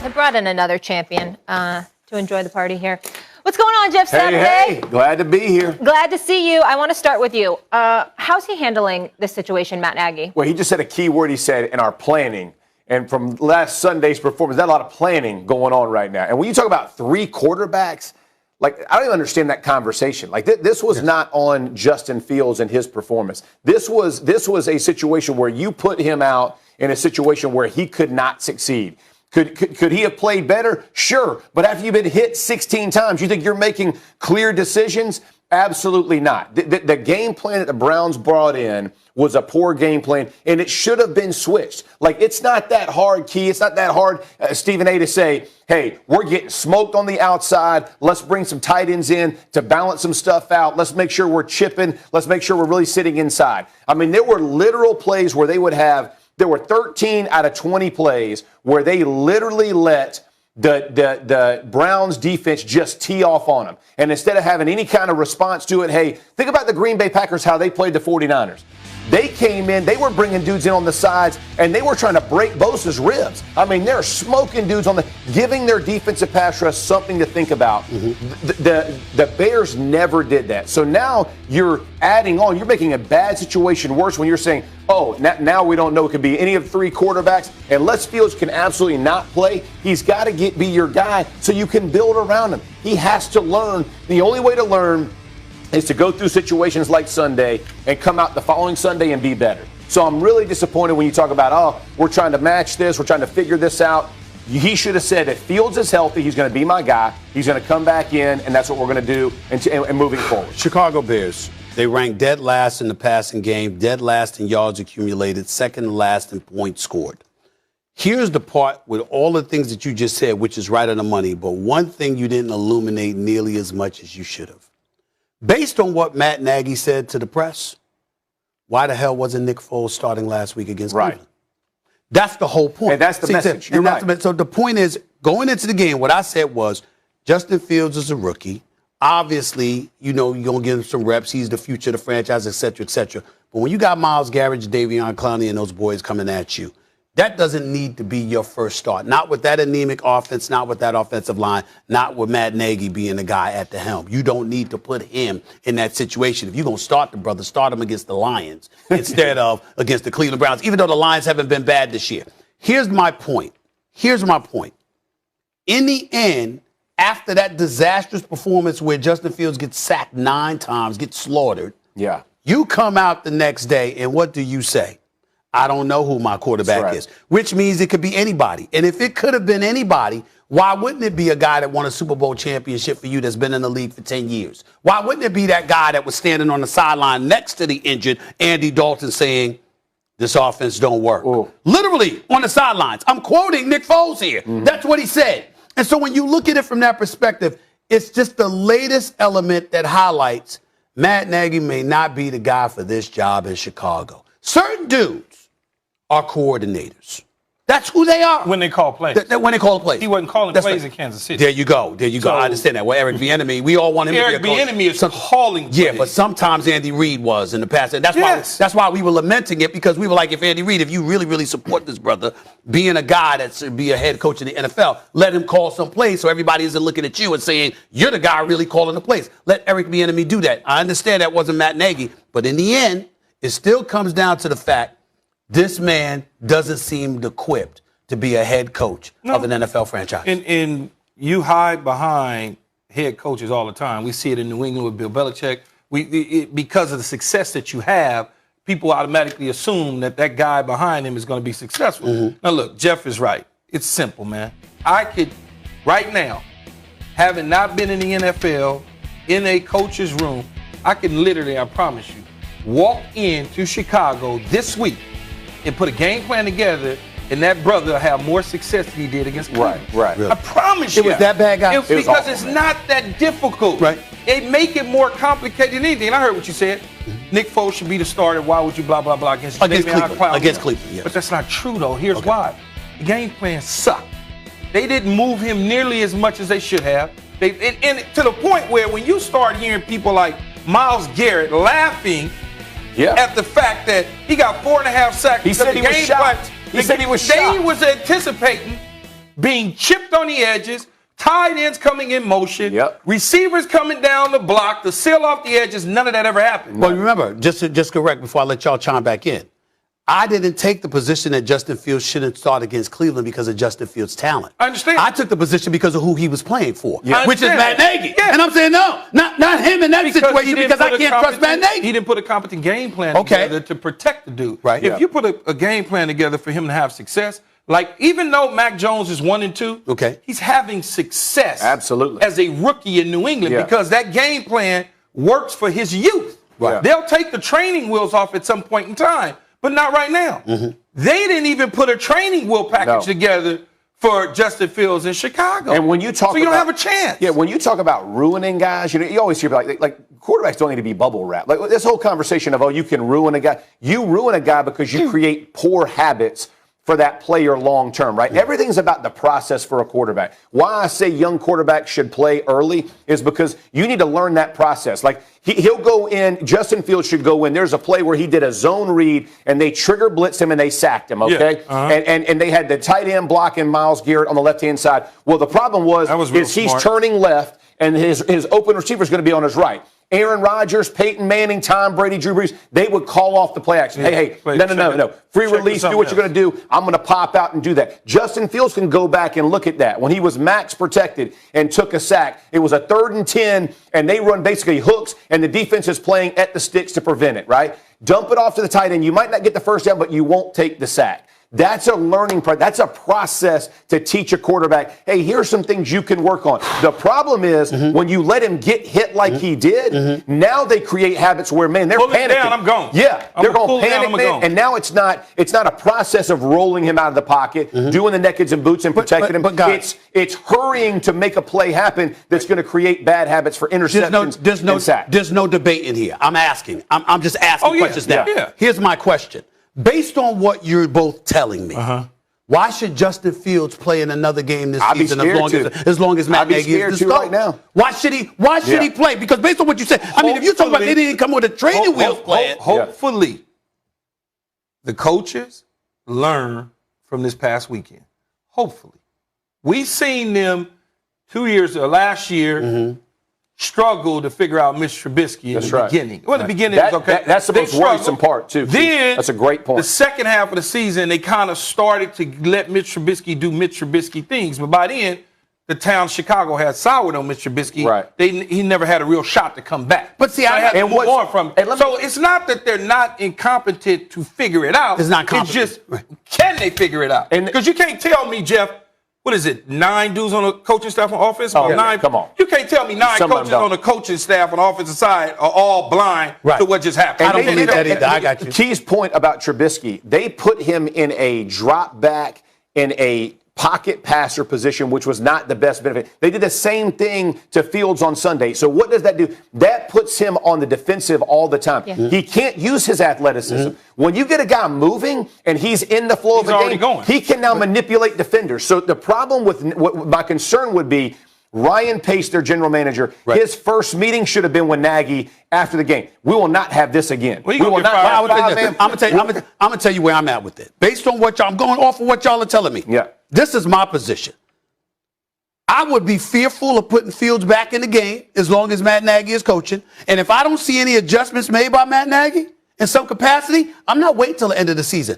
I brought in another champion to enjoy the party here. What's going on, Jeff Saturday? Hey, glad to be here. Glad to see you. I want to start with you. How's he handling this situation, Matt Nagy? Well, he just said a key word. He said, in our planning. And from last Sunday's performance, there's a lot of planning going on right now. And when you talk about three quarterbacks, I don't even understand that conversation. This was not on Justin Fields and his performance. This was a situation where you put him out in a situation where he could not succeed. Could he have played better? Sure. But after you've been hit 16 times, you think you're making clear decisions? Absolutely not. The game plan that the Browns brought in was a poor game plan, and it should have been switched. It's not that hard, Key. It's not that hard, Stephen A., to say, hey, we're getting smoked on the outside. Let's bring some tight ends in to balance some stuff out. Let's make sure we're chipping. Let's make sure we're really sitting inside. I mean, there were literal plays where there were 13 out of 20 plays where they literally let the Browns defense just tee off on them. And instead of having any kind of response to it, hey, think about the Green Bay Packers, how they played the 49ers. They came in, they were bringing dudes in on the sides, and they were trying to break Bosa's ribs. I mean, they're smoking dudes giving their defensive pass rush something to think about. Mm-hmm. The Bears never did that. So now you're adding on, you're making a bad situation worse when you're saying, oh, now we don't know it could be any of the three quarterbacks. Unless Fields can absolutely not play, he's got to be your guy so you can build around him. He has to learn. The only way to learn is to go through situations like Sunday and come out the following Sunday and be better. So I'm really disappointed when you talk about, we're trying to match this, we're trying to figure this out. He should have said, if Fields is healthy, he's going to be my guy. He's going to come back in, and that's what we're going to do and moving forward. Chicago Bears, they ranked dead last in the passing game, dead last in yards accumulated, second to last in points scored. Here's the part with all the things that you just said, which is right on the money, but one thing you didn't illuminate nearly as much as you should have. Based on what Matt Nagy said to the press, why the hell wasn't Nick Foles starting last week against Cleveland? That's the whole point. And that's the message. You're right. So the point is, going into the game, what I said was, Justin Fields is a rookie. Obviously, you're going to give him some reps. He's the future of the franchise, et cetera, et cetera. But when you got Myles Garrett, Davion Clowney, and those boys coming at you, that doesn't need to be your first start. Not with that anemic offense, not with that offensive line, not with Matt Nagy being the guy at the helm. You don't need to put him in that situation. If you're going to start the brother, start him against the Lions instead of against the Cleveland Browns, even though the Lions haven't been bad this year. Here's my point. In the end, after that disastrous performance where Justin Fields gets sacked 9 times, gets slaughtered, you come out the next day, and what do you say? I don't know who my quarterback is, which means it could be anybody. And if it could have been anybody, why wouldn't it be a guy that won a Super Bowl championship for you that's been in the league for 10 years? Why wouldn't it be that guy that was standing on the sideline next to the injured Andy Dalton saying, this offense don't work? Ooh. Literally on the sidelines. I'm quoting Nick Foles here. Mm-hmm. That's what he said. And so when you look at it from that perspective, it's just the latest element that highlights Matt Nagy may not be the guy for this job in Chicago. Certain dudes are coordinators. That's who they are. When they call plays. When they call plays. He wasn't calling plays in Kansas City. There you go. So, I understand that. Well, Eric Bieniemy, we all want him to be a coach. Eric Bieniemy is calling plays. Yeah, but sometimes Andy Reid was in the past. And that's why we were lamenting it, because we were like, if Andy Reid, if you really, really support this brother, being a guy that should be a head coach in the NFL, let him call some plays so everybody isn't looking at you and saying, you're the guy really calling the plays. Let Eric Bieniemy do that. I understand that wasn't Matt Nagy, but in the end, it still comes down to the fact this man doesn't seem equipped to be a head coach of an NFL franchise. And you hide behind head coaches all the time. We see it in New England with Bill Belichick. Because of the success that you have, people automatically assume that guy behind him is going to be successful. Mm-hmm. Now, look, Jeff is right. It's simple, man. I could, right now, having not been in the NFL, in a coach's room, I can literally, I promise you, walk into Chicago this week and put a game plan together and that brother will have more success than he did against Cleveland. Right. I promise you. It was that bad, guys? Because awful, it's not that difficult. Right. They make it more complicated than anything. And I heard what you said. Nick Foles should be the starter. Why would you blah, blah, blah against Cleveland? Against Cleveland, yes. But that's not true, though. Here's why. The game plan sucked. They didn't move him nearly as much as they should have. And to the point where when you start hearing people like Myles Garrett laughing at the fact that he got 4.5 sacks. He said he was shocked. He said he was shocked. They was anticipating being chipped on the edges, tight ends coming in motion, receivers coming down the block to seal off the edges. None of that ever happened. Well, remember, just correct before I let y'all chime back in. I didn't take the position that Justin Fields shouldn't start against Cleveland because of Justin Fields' talent. I understand. I took the position because of who he was playing for, Yeah. which is Matt Nagy. Yeah. And I'm saying, no, not him in that situation because I can't trust Matt Nagy. He didn't put a competent game plan together to protect the dude. Right. If you put a game plan together for him to have success, like even though Mac Jones is 1-2, he's having success absolutely as a rookie in New England because that game plan works for his youth. Right. They'll take the training wheels off at some point in time, but not right now. They didn't even put a training wheel package together for Justin Fields in Chicago. And when you talk, so you don't have a chance. Yeah, when you talk about ruining guys, you always hear like quarterbacks don't need to be bubble wrapped. Like this whole conversation of you can ruin a guy. You ruin a guy because you create poor habits for that player long term, right? Everything's about the process for a quarterback. Why I say young quarterbacks should play early is because you need to learn that process. Like he'll go in, Justin Fields should go in. There's a play where he did a zone read and they trigger blitzed him and they sacked him, okay? And they had the tight end blocking Myles Garrett on the left-hand side. Well, the problem was he's turning left and his open receiver is going to be on his right. Aaron Rodgers, Peyton Manning, Tom Brady, Drew Brees, they would call off the play action. Hey, no. Free release, do what you're going to do. I'm going to pop out and do that. Justin Fields can go back and look at that. When he was max protected and took a sack, it was a 3rd and 10, and they run basically hooks, and the defense is playing at the sticks to prevent it, right? Dump it off to the tight end. You might not get the first down, but you won't take the sack. That's a learning process. That's a process to teach a quarterback, hey, here's some things you can work on. The problem is when you let him get hit like he did, now they create habits where, man, they're pull panicking. It down, I'm gone. Yeah, they're going to panic, man, and now it's not a process of rolling him out of the pocket, doing the nakeds and boots and protecting him. It's hurrying to make a play happen that's going to create bad habits for interceptions and sacks. There's no debate in here. I'm asking. I'm just asking questions now. Yeah. Here's my question. Based on what you're both telling me, why should Justin Fields play in another game this season as long as Matt Nagy is the starter? Right now. Why should he play? Because based on what you said, I mean, if you're talking about they didn't come with a training wheels plan. Hopefully, the coaches learn from this past weekend. Hopefully. We've seen them last year struggle to figure out Mitch Trubisky in the beginning. Well, the beginning was okay. That's the most worrisome part, too. Then, that's a great point. The second half of the season, they kind of started to let Mitch Trubisky do Mitch Trubisky things. But by then, the town Chicago had soured on Mitch Trubisky. Right. He never had a real shot to come back. But see, I had to move on from it. So it's not that they're not incompetent to figure it out. It's not competent. It's just, can they figure it out? Because you can't tell me, Jeff, what is it, 9 dudes on the coaching staff on offense? Come on. You can't tell me 9 coaches on the coaching staff on the offensive side are all blind to what just happened. I don't believe that either. I got you. Key's point about Trubisky, they put him in a drop back, in a pocket passer position, which was not the best benefit. They did the same thing to Fields on Sunday. So what does that do? That puts him on the defensive all the time. Yeah. He can't use his athleticism. When you get a guy moving and he's in the flow of the game, he can now manipulate defenders. So the problem with what my concern would be, Ryan Pace, their general manager, his first meeting should have been with Nagy after the game. We will not have this again. We will not. I'm gonna tell you where I'm at with it. Based on what I'm going off of what y'all are telling me. Yeah. This is my position. I would be fearful of putting Fields back in the game as long as Matt Nagy is coaching. And if I don't see any adjustments made by Matt Nagy in some capacity, I'm not waiting till the end of the season.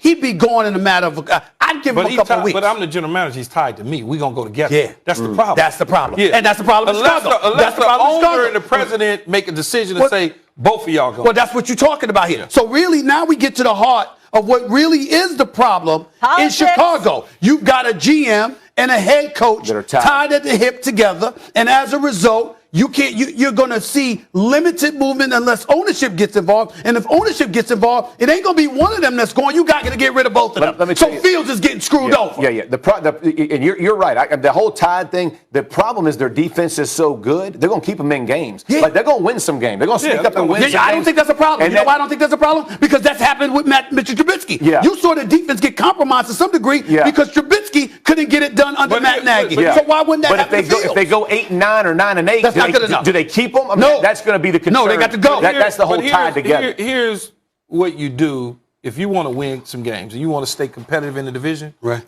He'd be going in a matter of, I'd give him a couple of weeks. But I'm the general manager. He's tied to me. We're going to go together. Yeah. That's the problem. That's the problem. Yeah. And that's the problem in Chicago. Unless the owner and the president make a decision to say, both of y'all go. Well, that's what you're talking about here. So really, now we get to the heart of what really is the problem in Chicago. You've got a GM and a head coach tied at the hip together, and as a result, you can't. You're going to see limited movement unless ownership gets involved. And if ownership gets involved, it ain't going to be one of them that's going. You got to get rid of both of them. Let me so you, Fields is getting screwed over. Yeah. And you're right. The whole Tide thing. The problem is their defense is so good. They're going to keep them in games. Yeah. Like they're going to win some games. They're going to sneak up and win. some I games. don't think that's a problem. And you know why I don't think that's a problem? Because that's happened with Mr. Trubisky. Yeah. You saw the defense get compromised to some degree because Trubisky couldn't get it done under Matt Nagy. So why wouldn't that happen? If they go 8-9 or 9-8, that's not good enough. Do they keep them? I mean, no, that's going to be the concern. No, they got to go. That's the whole Tide together. Here's what you do if you want to win some games and you want to stay competitive in the division. Right.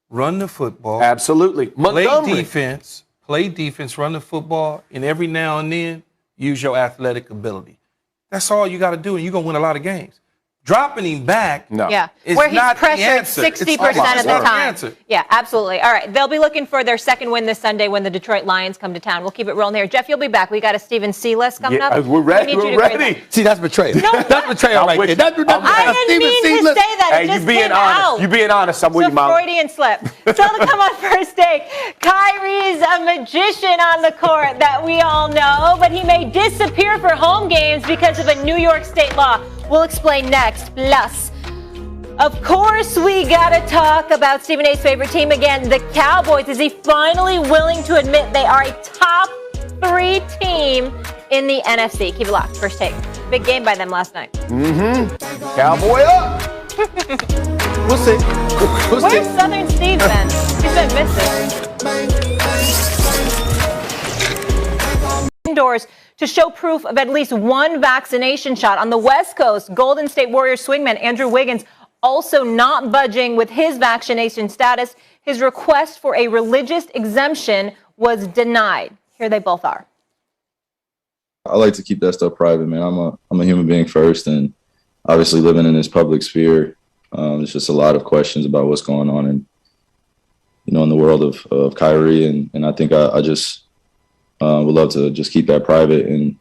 Run the football. Absolutely. Play defense, run the football, and every now and then use your athletic ability. That's all you got to do, and you're going to win a lot of games. Dropping him back, where he's pressured 60% of the time. Yeah, absolutely. All right, they'll be looking for their second win this Sunday when the Detroit Lions come to town. We'll keep it rolling here. Jeff, you'll be back. We got a Steven C list coming up. We're ready. We're ready. See, that's betrayal. No, that's betrayal right there. I didn't mean to say that. It just came out. You being honest. I'm with you, Mom. Freudian slip. So to come on first take, Kyrie's a magician on the court that we all know, but he may disappear for home games because of a New York State law. We'll explain next. Plus, of course, we got to talk about Stephen A's favorite team again, the Cowboys. Is he finally willing to admit they are a top 3 team in the NFC? Keep it locked. First take. Big game by them last night. Cowboy up. We'll see. Where's Southern Steve then? He's been missing. Indoors to show proof of at least one vaccination shot. On the West Coast, Golden State Warriors swingman Andrew Wiggins also not budging with his vaccination status. His request for a religious exemption was denied. Here they both are. I like to keep that stuff private, man. I'm a human being first, and obviously living in this public sphere, there's just a lot of questions about what's going on in the world of Kyrie, and I think I just would love to just keep that private and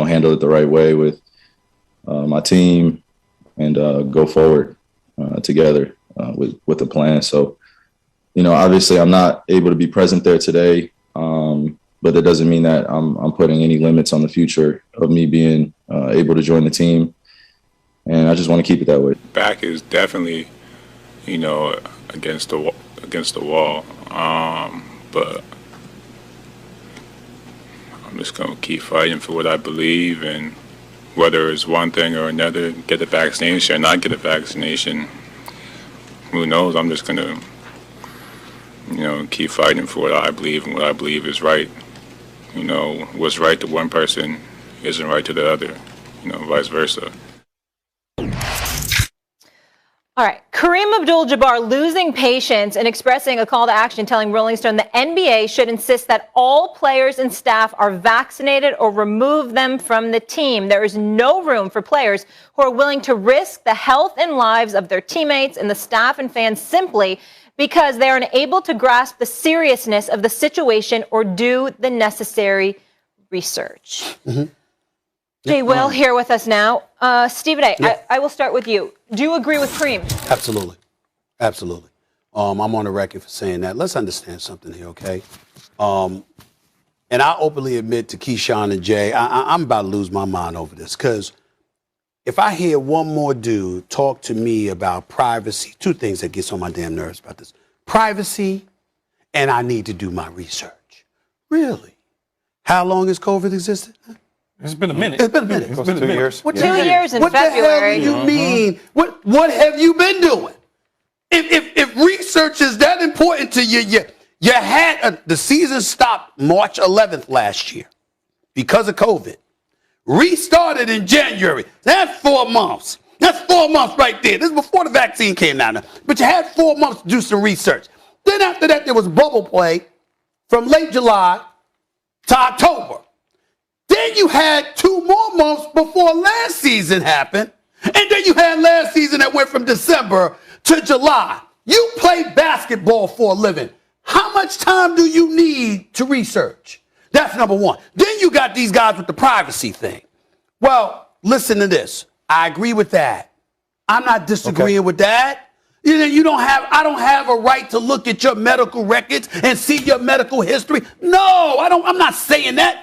handle it the right way with my team and go forward together with a plan. So, obviously I'm not able to be present there today, but that doesn't mean that I'm putting any limits on the future of me being able to join the team. And I just want to keep it that way. Back is definitely, against the wall. But I'm just going to keep fighting for what I believe, and whether it's one thing or another, get the vaccination or not get a vaccination, who knows? I'm just going to, keep fighting for what I believe, and what I believe is right. What's right to one person isn't right to the other, vice versa. All right, Kareem Abdul-Jabbar losing patience and expressing a call to action, telling Rolling Stone the NBA should insist that all players and staff are vaccinated or remove them from the team. There is no room for players who are willing to risk the health and lives of their teammates and the staff and fans simply because they are unable to grasp the seriousness of the situation or do the necessary research. Jay Will here with us now. Stephen A., I will start with you. Do you agree with Kareem? Absolutely. I'm on the record for saying that. Let's understand something here, okay? And I openly admit to Keyshawn and Jay, I'm about to lose my mind over this, because if I hear one more dude talk to me about privacy, two things that gets on my damn nerves about this. Privacy, and I need to do my research. Really? How long has COVID existed? It's been a minute. It's been a minute. It's been 2 years. 2 years in February. What the hell do you mean? What have you been doing? If research is that important to you, you had the season stopped March 11th last year because of COVID. Restarted in January. That's 4 months. That's 4 months right there. This is before the vaccine came down. But you had 4 months to do some research. Then after that, there was bubble play from late July to October. Then you had 2 more months before last season happened. And then you had last season that went from December to July. You play basketball for a living. How much time do you need to research? That's number one. Then you got these guys with the privacy thing. Well, listen to this. I agree with that. I'm not disagreeing with that. I don't have a right to look at your medical records and see your medical history. No, I'm not saying that.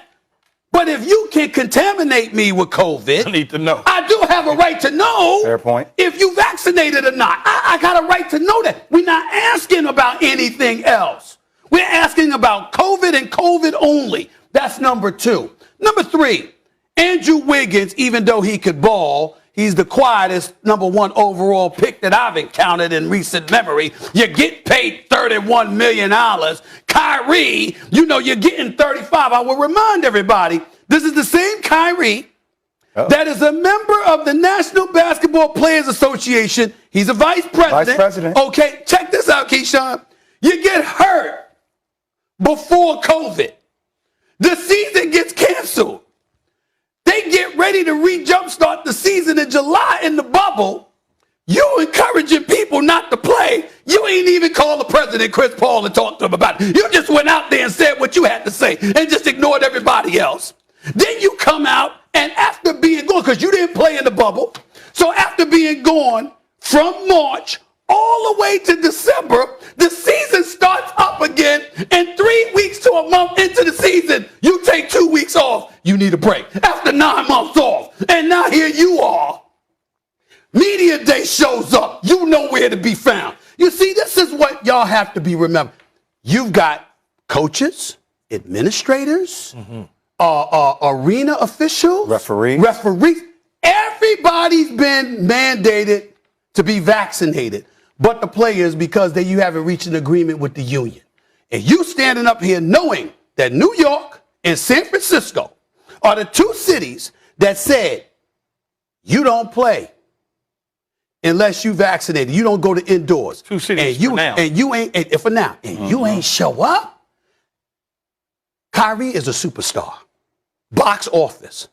But if you can contaminate me with COVID, I need to know. I do have a right to know. Fair point. If you vaccinated or not. I got a right to know that. We're not asking about anything else. We're asking about COVID and COVID only. That's number 2. Number 3, Andrew Wiggins, even though he could ball, he's the quietest number 1 overall pick that I've encountered in recent memory. You get paid $31 million. Kyrie, you're getting 35. I will remind everybody, this is the same Kyrie that is a member of the National Basketball Players Association. He's a vice president. Okay, check this out, Keyshawn. You get hurt before COVID. The season gets canceled. They get ready to jumpstart the season in July in the bubble. You encouraging people not to play. You ain't even called the president, Chris Paul, and talked to him about it. You just went out there and said what you had to say and just ignored everybody else. Then you come out and after being gone, because you didn't play in the bubble, so after being gone from March all the way to December, the season starts up again, and 3 weeks to a month into the season, you take 2 weeks off. You need a break. After 9 months off, and now here you are. Media day shows up. You know where to be found. You see, this is what y'all have to be remembered. You've got coaches, administrators, arena officials, referees. Everybody's been mandated to be vaccinated, but the players, because you haven't reached an agreement with the union. And you standing up here knowing that New York and San Francisco are the 2 cities that said you don't play unless you vaccinated. You don't go to indoors. 2 cities for now. And you ain't, and for now, and you ain't show up. Kyrie is a superstar. Box office.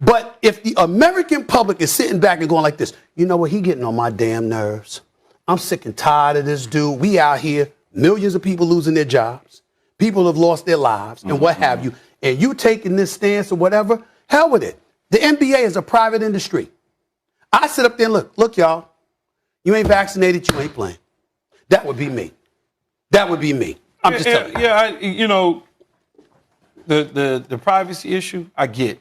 But if the American public is sitting back and going like this, you know what, he getting on my damn nerves. I'm sick and tired of this dude. We out here, millions of people losing their jobs. People have lost their lives and what have you. And you taking this stance or whatever, hell with it. The NBA is a private industry. I sit up there and look, y'all, you ain't vaccinated, you ain't playing. That would be me. That would be me. I'm just telling you. Yeah, the privacy issue, I get.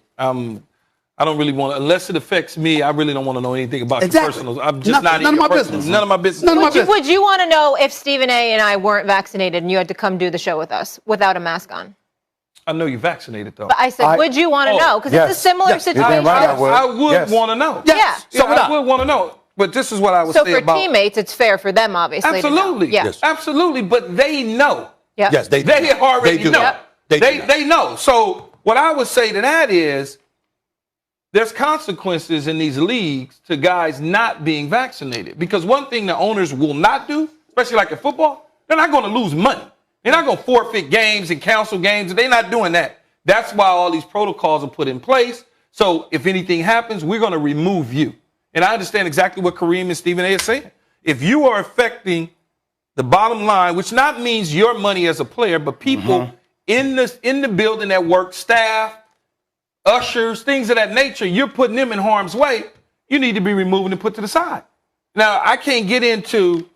I don't really want to, unless it affects me, I really don't want to know anything about your personal. I'm just not in your personal. None of my business. Would you want to know if Stephen A. and I weren't vaccinated and you had to come do the show with us without a mask on? I know you're vaccinated, though. But I said, would you want to know? Because it's a similar situation. I would want to know. Yes. Yeah, I would want to know. But this is what I would say about. So for teammates, it's fair for them, obviously. Absolutely. Yes. Absolutely. But they know. Yep. Yes, they already know. Yep. They know. So what I would say to that is there's consequences in these leagues to guys not being vaccinated. Because one thing the owners will not do, especially like in football, they're not going to lose money. They're not going to forfeit games and cancel games. They're not doing that. That's why all these protocols are put in place. So if anything happens, we're going to remove you. And I understand exactly what Kareem and Stephen A. are saying. If you are affecting the bottom line, which not means your money as a player, but people in the building that work, staff, ushers, things of that nature, you're putting them in harm's way, you need to be removed and put to the side. Now, I can't get into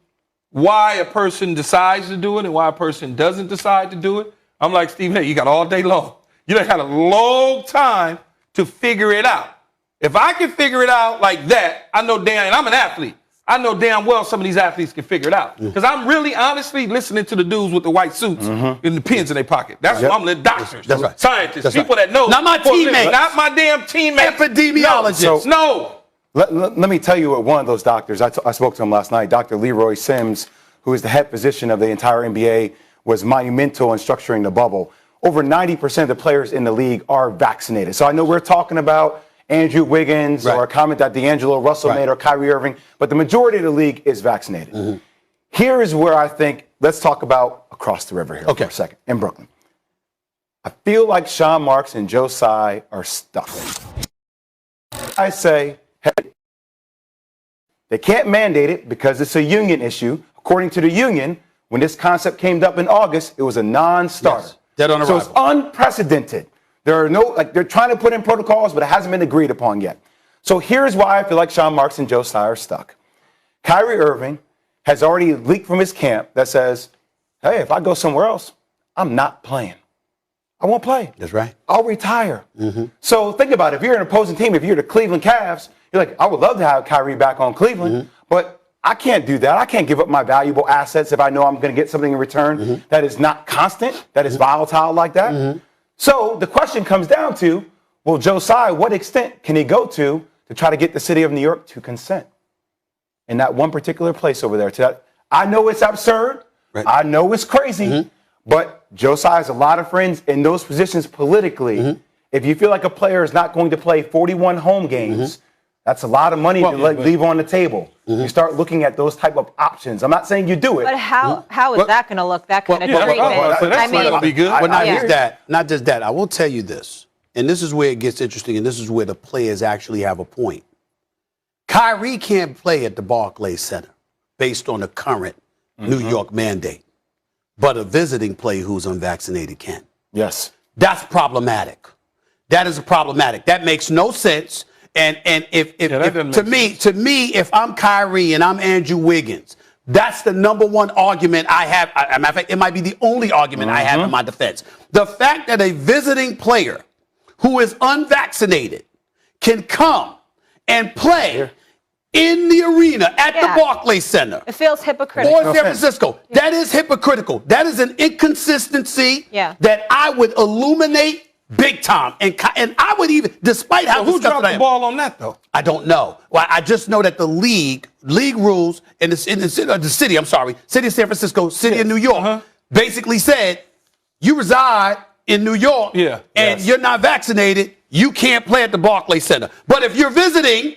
why a person decides to do it and why a person doesn't decide to do it. I'm like, Stephen A., you got all day long. You done had a long time to figure it out. If I can figure it out like that, I know and I'm an athlete. I know damn well some of these athletes can figure it out. Because I'm really honestly listening to the dudes with the white suits and the pens in their pocket. That's what I'm listening to. Doctors, scientists, people that know. Not my teammates. Not my damn teammates. Epidemiologists. No. Let me tell you what one of those doctors, I spoke to him last night, Dr. Leroy Sims, who is the head physician of the entire NBA, was monumental in structuring the bubble. Over 90% of the players in the league are vaccinated. So I know we're talking about Andrew Wiggins or a comment that D'Angelo Russell made or Kyrie Irving, but the majority of the league is vaccinated. Here is where I think, let's talk about across the river here for a second, in Brooklyn. I feel like Sean Marks and Joe Tsai are stuck. I say, hey, they can't mandate it because it's a union issue. According to the union, when this concept came up in August, it was a non-starter. Yes. Dead on arrival. So it's unprecedented. There are no, they're trying to put in protocols, but it hasn't been agreed upon yet. So here's why I feel like Sean Marks and Joe Tsai are stuck. Kyrie Irving has already leaked from his camp that says, hey, if I go somewhere else, I'm not playing. I won't play. That's right. I'll retire. So think about it. If you're an opposing team, if you're the Cleveland Cavs, you're like, I would love to have Kyrie back on Cleveland, but I can't do that. I can't give up my valuable assets if I know I'm going to get something in return that is not constant, that is volatile like that. So the question comes down to, well, Josiah, what extent can he go to try to get the city of New York to consent in that one particular place over there? I know it's absurd. Right. I know it's crazy. But Josiah has a lot of friends in those positions politically. If you feel like a player is not going to play 41 home games, that's a lot of money to leave on the table. You start looking at those type of options. I'm not saying you do it. But how is that going to look, that kind of treatment? That's not going to be good. But not just that. I will tell you this, and this is where it gets interesting, and this is where the players actually have a point. Kyrie can't play at the Barclays Center based on the current New York mandate. But a visiting player who's unvaccinated can. Yes. That's problematic. That is problematic. That makes no sense. And if to me, if I'm Kyrie and I'm Andrew Wiggins, that's the number one argument I have. As a matter of fact, it might be the only argument I have in my defense. The fact that a visiting player who is unvaccinated can come and play in the arena at the Barclays Center. It feels hypocritical. Or San Francisco. That is hypocritical. That is an inconsistency that I would illuminate big time. And I would even, despite how who dropped the ball on that, though? I don't know. Well, I just know that the league rules in the city of San Francisco, city of New York, basically said, you reside in New York and you're not vaccinated, you can't play at the Barclays Center. But if you're visiting,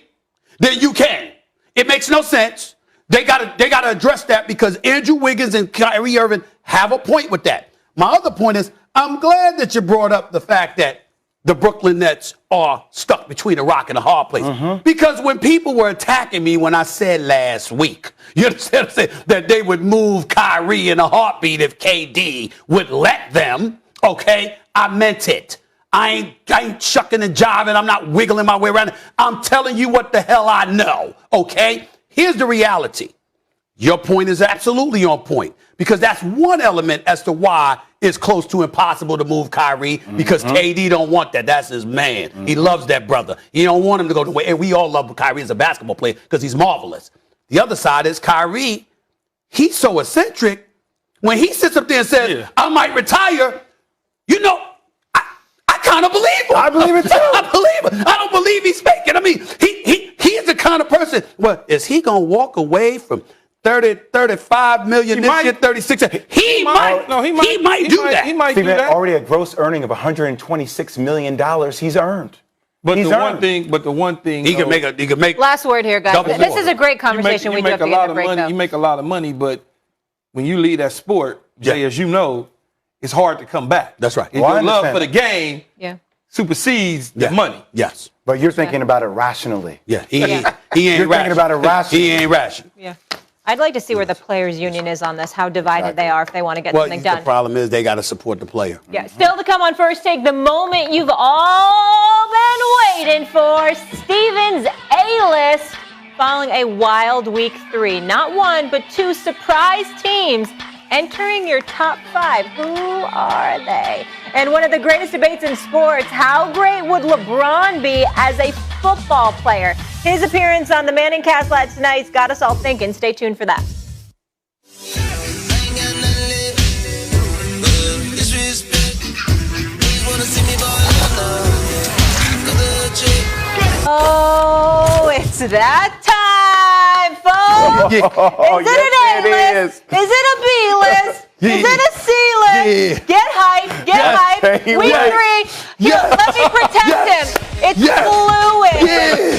then you can. It makes no sense. They gotta address that because Andrew Wiggins and Kyrie Irving have a point with that. My other point is, I'm glad that you brought up the fact that the Brooklyn Nets are stuck between a rock and a hard place. Because when people were attacking me when I said last week, you understand, that they would move Kyrie in a heartbeat if KD would let them, okay, I meant it. I ain't shucking and jiving. I'm not wiggling my way around. I'm telling you what the hell I know, okay? Here's the reality. Your point is absolutely on point because that's one element as to why it's close to impossible to move Kyrie because KD don't want that. That's his man. He loves that brother. He don't want him to go away. And we all love Kyrie as a basketball player because he's marvelous. The other side is Kyrie. He's so eccentric. When he sits up there and says, I might retire, you know, I kind of believe him. I believe it too. I believe him. I don't believe he's faking. I mean, he is the kind of person. Well, is he gonna walk away from 35 million this year, 36? He might. No, he might do that. He might do that. Already a gross earning of $126 million he's earned. But the one thing he can make. Last word here, guys. This is a great conversation. You make a lot of money. You make a lot of money, but when you leave that sport, Jay, as you know, it's hard to come back. That's right. Your love for the game supersedes the money. Yes. But you're thinking about it rationally. Yeah. He ain't You're thinking about it rationally. He ain't rational. Yeah. I'd like to see where the players' union is on this, how divided they are if they want to get something done. The problem is they got to support the player. Yeah. Still to come on First Take, the moment you've all been waiting for, Steven's A-list following a wild Week 3. Not one, but two surprise teams entering your top 5. Who are they? And one of the greatest debates in sports, how great would LeBron be as a football player? His appearance on the Manning Cast last night's got us all thinking. Stay tuned for that. Oh, it's that time, folks. Is it an A-list? Is it a B-list? Is it a C-list? Get hyped. Get hyped. Week 3. Let me protect him. It's fluid.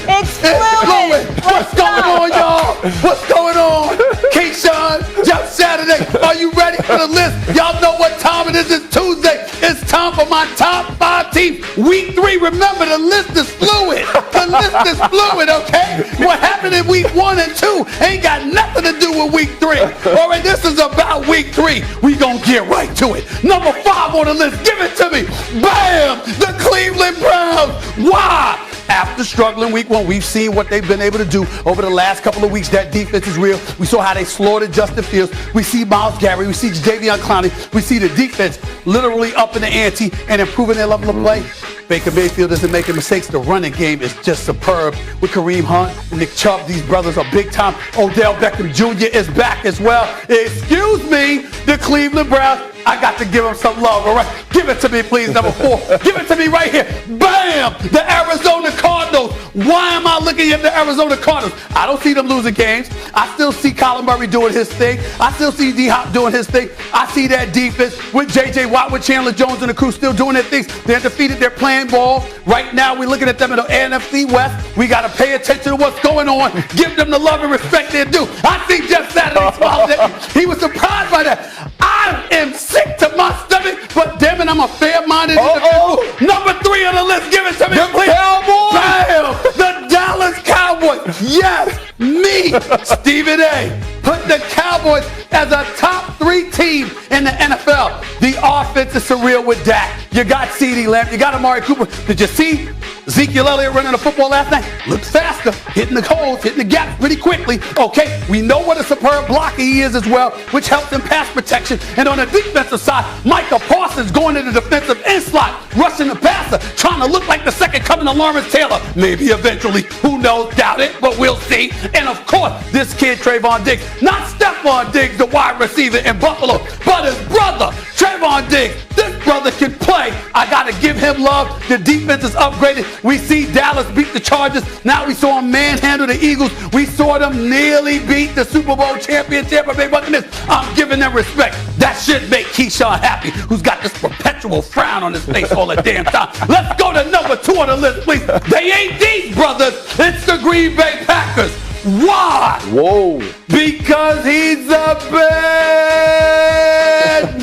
It's fluid. What's going on, y'all? What's going on? Keyshawn, Jeff Saturday. Are you ready for the list? Y'all know what time it is. It's Tuesday. It's time for my top 5 teams. Week 3. Remember, the list is fluid. The list is fluid, okay? What happened in week 1 and 2 ain't got nothing to do with week 3. All right, this is about week 3. We gonna get right to it. Number 5 on the list. Give it to me. Bam! The Cleveland Browns. Why? After struggling week 1, we've seen what they've been able to do over the last couple of weeks. That defense is real. We saw how they slaughtered Justin Fields. We see Myles Garrett. We see Jadeveon Clowney. We see the defense literally upping the ante and improving their level of play. Baker Mayfield isn't making mistakes. The running game is just superb. With Kareem Hunt and Nick Chubb, these brothers are big time. Odell Beckham Jr. is back as well. Excuse me, the Cleveland Browns. I got to give them some love, all right? Give it to me, please, number 4. Give it to me right here. Bam! The Arizona Cardinals. Why am I looking at the Arizona Cardinals? I don't see them losing games. I still see Kyler Murray doing his thing. I still see D-Hop doing his thing. I see that defense with J.J. Watt, with Chandler Jones and the crew still doing their things. They're defeated. They're playing ball. Right now, we're looking at them in the NFC West. We got to pay attention to what's going on. Give them the love and respect they're due. I see Jeff Saturday smiling at me. He was surprised by that. I am sick to my stomach, but damn it, I'm a fair-minded individual. Number 3 on the list, give it to me, please. Cowboys. Bam! The Dallas Cowboys. Yes, me, Stephen A. Put the Cowboys as a top 3 team in the NFL. The offense is surreal with Dak. You got CeeDee Lamb. You got Amari Cooper. Did you see Ezekiel Elliott running the football last night? Looks faster, hitting the holes, hitting the gaps pretty quickly. Okay, we know what a superb blocker he is as well, which helps in pass protection. And on the defensive side, Micah Parsons going into the defensive end slot, rushing the passer, trying to look like the second coming of Lawrence Taylor. Maybe eventually. Who knows? Doubt it, but we'll see. And of course, this kid, Trayvon Diggs. Not Stephon Diggs, the wide receiver in Buffalo, but his brother, Trayvon Diggs. This brother can play. I got to give him love. The defense is upgraded. We see Dallas beat the Chargers. Now we saw him manhandle the Eagles. We saw them nearly beat the Super Bowl champion Tampa Bay Buccaneers. I'm giving them respect. That should make Keyshawn happy, who's got this perpetual frown on his face all the damn time. Let's go to number 2 on the list, please. They ain't these brothers. It's the Green Bay Packers. Why? Whoa. Because he's a bad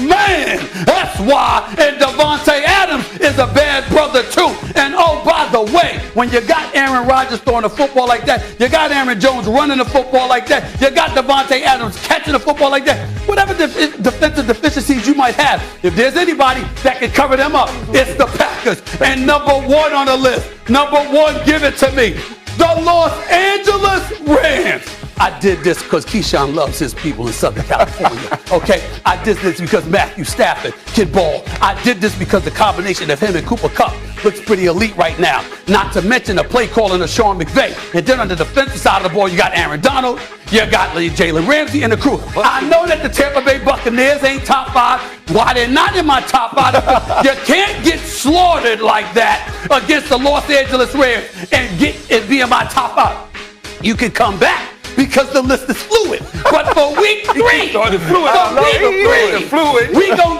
man. That's why. And Devontae Adams is a bad brother too. And oh, by the way, when you got Aaron Rodgers throwing the football like that, you got Aaron Jones running the football like that, you got Devontae Adams catching the football like that, whatever defensive deficiencies you might have, if there's anybody that can cover them up, it's the Packers. And number 1 on the list, number 1, give it to me, the Los Angeles Rams. I did this because Keyshawn loves his people in Southern California. Okay? I did this because Matthew Stafford can ball. I did this because the combination of him and Cooper Kupp looks pretty elite right now. Not to mention the play calling of Sean McVay. And then on the defensive side of the ball, you got Aaron Donald, you got Jalen Ramsey and the crew. I know that the Tampa Bay Buccaneers ain't top 5. Why they're not in my top 5? You can't get slaughtered like that against the Los Angeles Rams and be in my top 5. You can come back, because the list is fluid. But for week 3, we gonna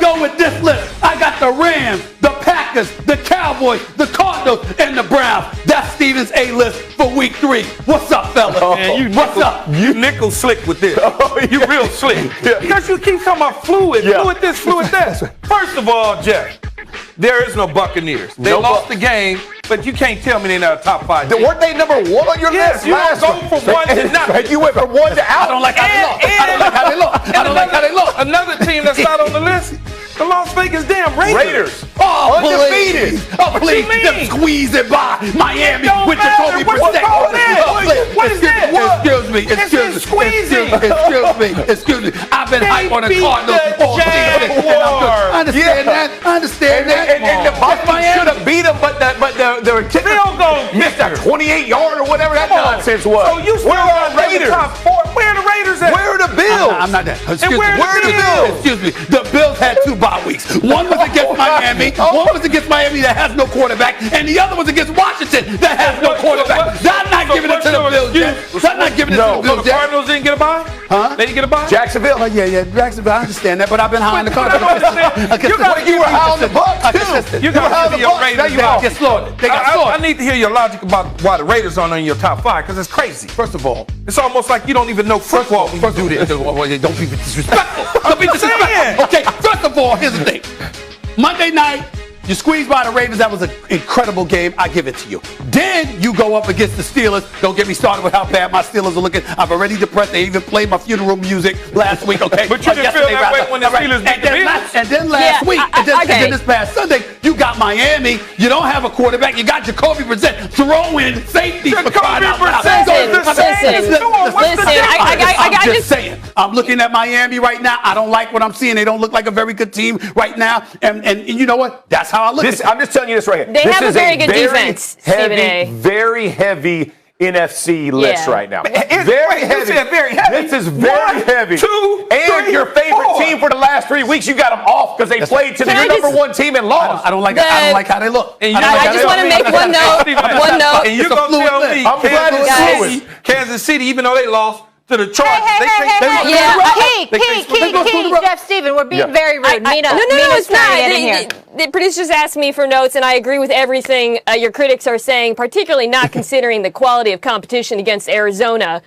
go with this list. I got the Rams, the Packers, the Cowboys, the Cardinals, and the Browns. That's Steven's A list for week 3. What's up, fellas? Man, what's up? You nickel slick with this. You real slick. Because you keep talking about fluid, fluid this, fluid that. First of all, Jeff, there is no Buccaneers. They lost the game, but you can't tell me they're not a top 5 team. Weren't they number 1 on your list? You don't go from 1 to nothing. You went from 1 to out. I don't like how they look. Another team that's not on the list, the Las Vegas damn Raiders. Oh, undefeated. Please. Them squeezing by Miami with the Kobe Bryant. What is that? Excuse me. I've been hype on the Cardinals all season. I understand that. And the Vikings should have beat them, but the Field goal missed a 28-yard or whatever that nonsense was. So you still got Raiders top 4. Where are the Raiders at? Where are the Bills? I'm not that. Where are the Bills? Excuse me. The Bills had 2 bye weeks. One was against Miami. One was against Miami that has no quarterback, and the other was against Washington that has no quarterback. I'm not giving it to the Bills yet. I'm not giving it to the Bills yet. The Cardinals didn't get a bye? Huh? They didn't get a bye? Jacksonville? Yeah, Jacksonville. I understand that, but I've been high on the Cardinals. You were high on the Bucs, too. You got to hear your Raiders. They got slaughtered. I need to hear your logic about why the Raiders aren't in your top 5, because it's crazy. First of all, it's almost like you don't even know football when you do this. Don't be disrespectful. Don't be disrespectful. Okay, first of all, here's the thing. Monday night, you squeezed by the Ravens. That was an incredible game. I give it to you. Then you go up against the Steelers. Don't get me started with how bad my Steelers are looking. I'm already depressed. They even played my funeral music last week. Okay, but you didn't feel that way when the Steelers beat the Bills. And then last week, and then this past Sunday, you got Miami, you don't have a quarterback. You got Jacoby Brissett throwing safety for crying out loud. I'm just saying. I'm looking at Miami right now. I don't like what I'm seeing. They don't look like a very good team right now. And you know what? That's how I look at it. I'm just telling you this right here. They have a very good defense, Stephen A. Very heavy NFC list right now. Very heavy. Very heavy. This is very heavy. 2, and 3, your favorite 4. team for the last 3 weeks, you got them off because they played to your number one team and lost. I don't like how they look. I just want to make one note. And you're going to tell me I'm glad it's fluid. Kansas City, even though they lost to the Chargers, Jeff, Steven, we're being very rude. No, it's not. The producers asked me for notes, and I agree with everything your critics are saying, particularly not considering the quality of competition against Arizona.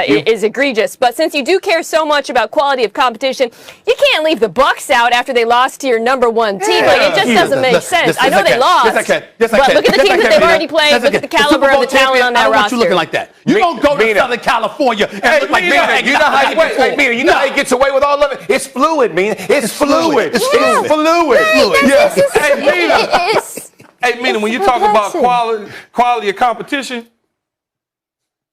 Is egregious. But since you do care so much about quality of competition, you can't leave the Bucs out after they lost to your number one team. Like, it just doesn't make sense. I know they lost. But look at the teams that they've already played. Look at the caliber of the talent on that roster. I don't want you looking like that. You don't go to Southern California and look like that. You know how he gets away with all of it? It's fluid, man. It's fluid. It's fluid. Hey, Mina, when you talk about quality of competition,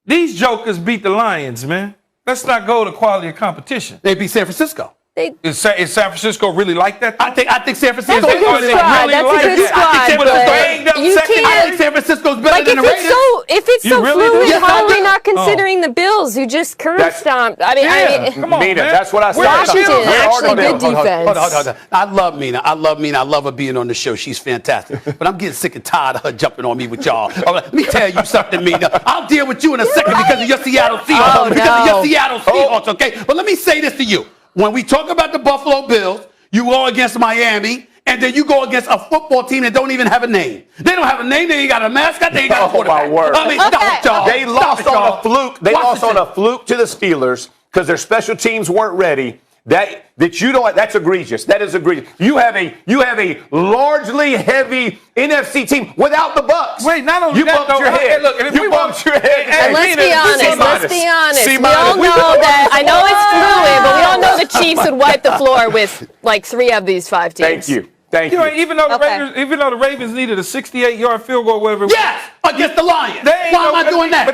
these jokers beat the Lions, man. Let's not go to quality of competition. They beat San Francisco. Is San Francisco really like that? I think San Francisco is really like that. That's a good squad. I think San Francisco's better than the Raiders. If it's so fluid, how are we not considering the Bills, who just curb stomped? I mean, come on, Mina, man. that's what I said. Washington, actually good defense. Hold on. I love Mina. I love her being on the show. She's fantastic. But I'm getting sick and tired of her jumping on me with y'all. All right, let me tell you something, Mina. I'll deal with you in a second because of your Seattle Seahawks. Okay? But let me say this to you. When we talk about the Buffalo Bills, you go against Miami, and then you go against a football team that don't even have a name. They don't have a name. They ain't got a mascot. They ain't got a quarterback. My word. I mean, stop it, y'all. They lost on a fluke. They lost on a fluke to the Steelers because their special teams weren't ready. That's egregious. That is egregious. You have a largely heavy NFC team without the Bucs. Wait, not only you that, bumped your head. Look, if you bumped your head. And let's be honest. We all know that. I know it's fluid, but we all know the Chiefs would wipe the floor with like 3 of these 5 teams. Thank you. Even though the Ravens needed a 68-yard field goal, whatever. Yes, against the Lions. Why am I doing that?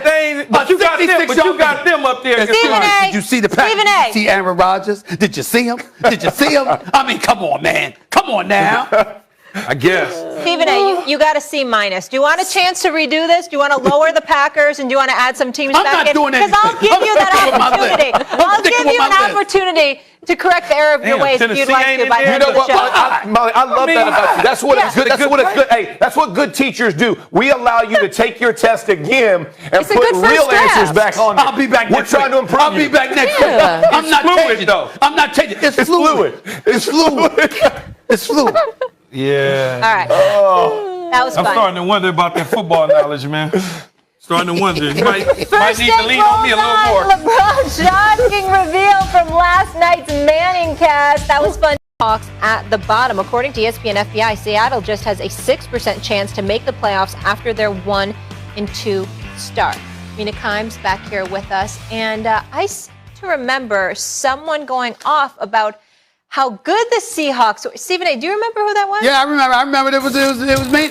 But you got them up there. Did you see the package? Did you see Aaron Rodgers? Did you see him? I mean, come on, man. Come on now. I guess. Stephen A., you got a C-. Do you want a chance to redo this? Do you want to lower the Packers and do you want to add some teams back in? I'm not doing anything. Because I'll give you that opportunity. I'll give you an opportunity to correct the error of your ways if you'd like to by the end of the show. Molly, I love that about you. That's what it's good. Hey, that's what good teachers do. We allow you to take your test again and put real answers back on. I'll be back next week. We're trying to improve. I'll be back next week. I'm not changing. I'm not changing. It's fluid. It's fluid. It's fluid. Yeah. All right. That was fun. I'm starting to wonder about that football knowledge, man. Starting to wonder. You might need to lean on me a little more. LeBron's shocking reveal from last night's Manning cast. That was fun. Hawks at the bottom. According to ESPN FBI, Seattle just has a 6% chance to make the playoffs after their 1-2 start. Mina Kimes back here with us. And I seem to remember someone going off about how good the Seahawks were. Stephen A., do you remember who that was? Yeah, I remember. It was me.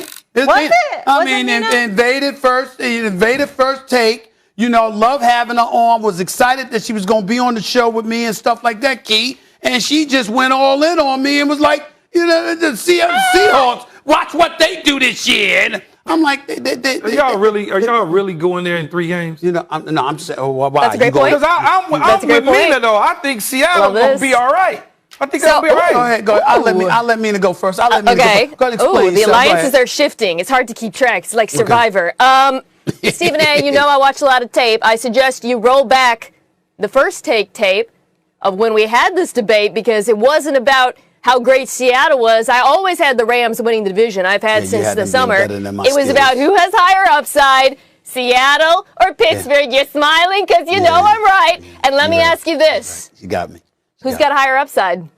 Invaded first take. You know, love having her on. Was excited that she was going to be on the show with me and stuff like that, Key. And she just went all in on me and was like, you know, the Seahawks, watch what they do this year. And I'm like, are y'all really going there in 3 games? You know, I'm just saying. Oh, why? That's a great point. Because I'm with Mina though. I think Seattle will be all right. I think that'll be all right. Go ahead. I'll let Mina go first. Go ahead, explain. The alliances are shifting. It's hard to keep track. It's like Survivor. Stephen A., you know I watch a lot of tape. I suggest you roll back the first tape of when we had this debate because it wasn't about how great Seattle was. I always had the Rams winning the division. I've had since the summer. It was about who has higher upside, Seattle or Pittsburgh. You're smiling because you know I'm right. And let me ask you this. You got me. Who's got higher upside?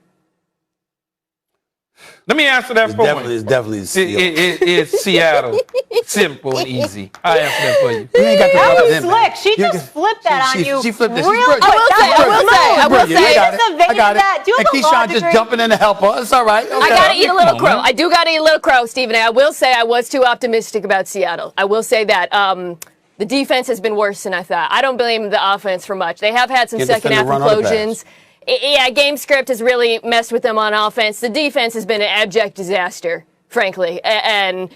Let me answer that for you. It's definitely the Seahawks. It's Seattle. Simple and easy. I answer that for you. That was slick. She just flipped that on you. She flipped it. Real quick. I will say. That's the vein of that. Do you have and a law Keyshawn degree? just jumping in to help her. It's all right. Okay. I got to eat a little crow. I do got to eat a little crow, Stephen A. I will say I was too optimistic about Seattle. I will say that. The defense has been worse than I thought. I don't blame the offense for much. They have had some second-half implosions. Yeah, game script has really messed with them on offense. The defense has been an abject disaster, frankly. And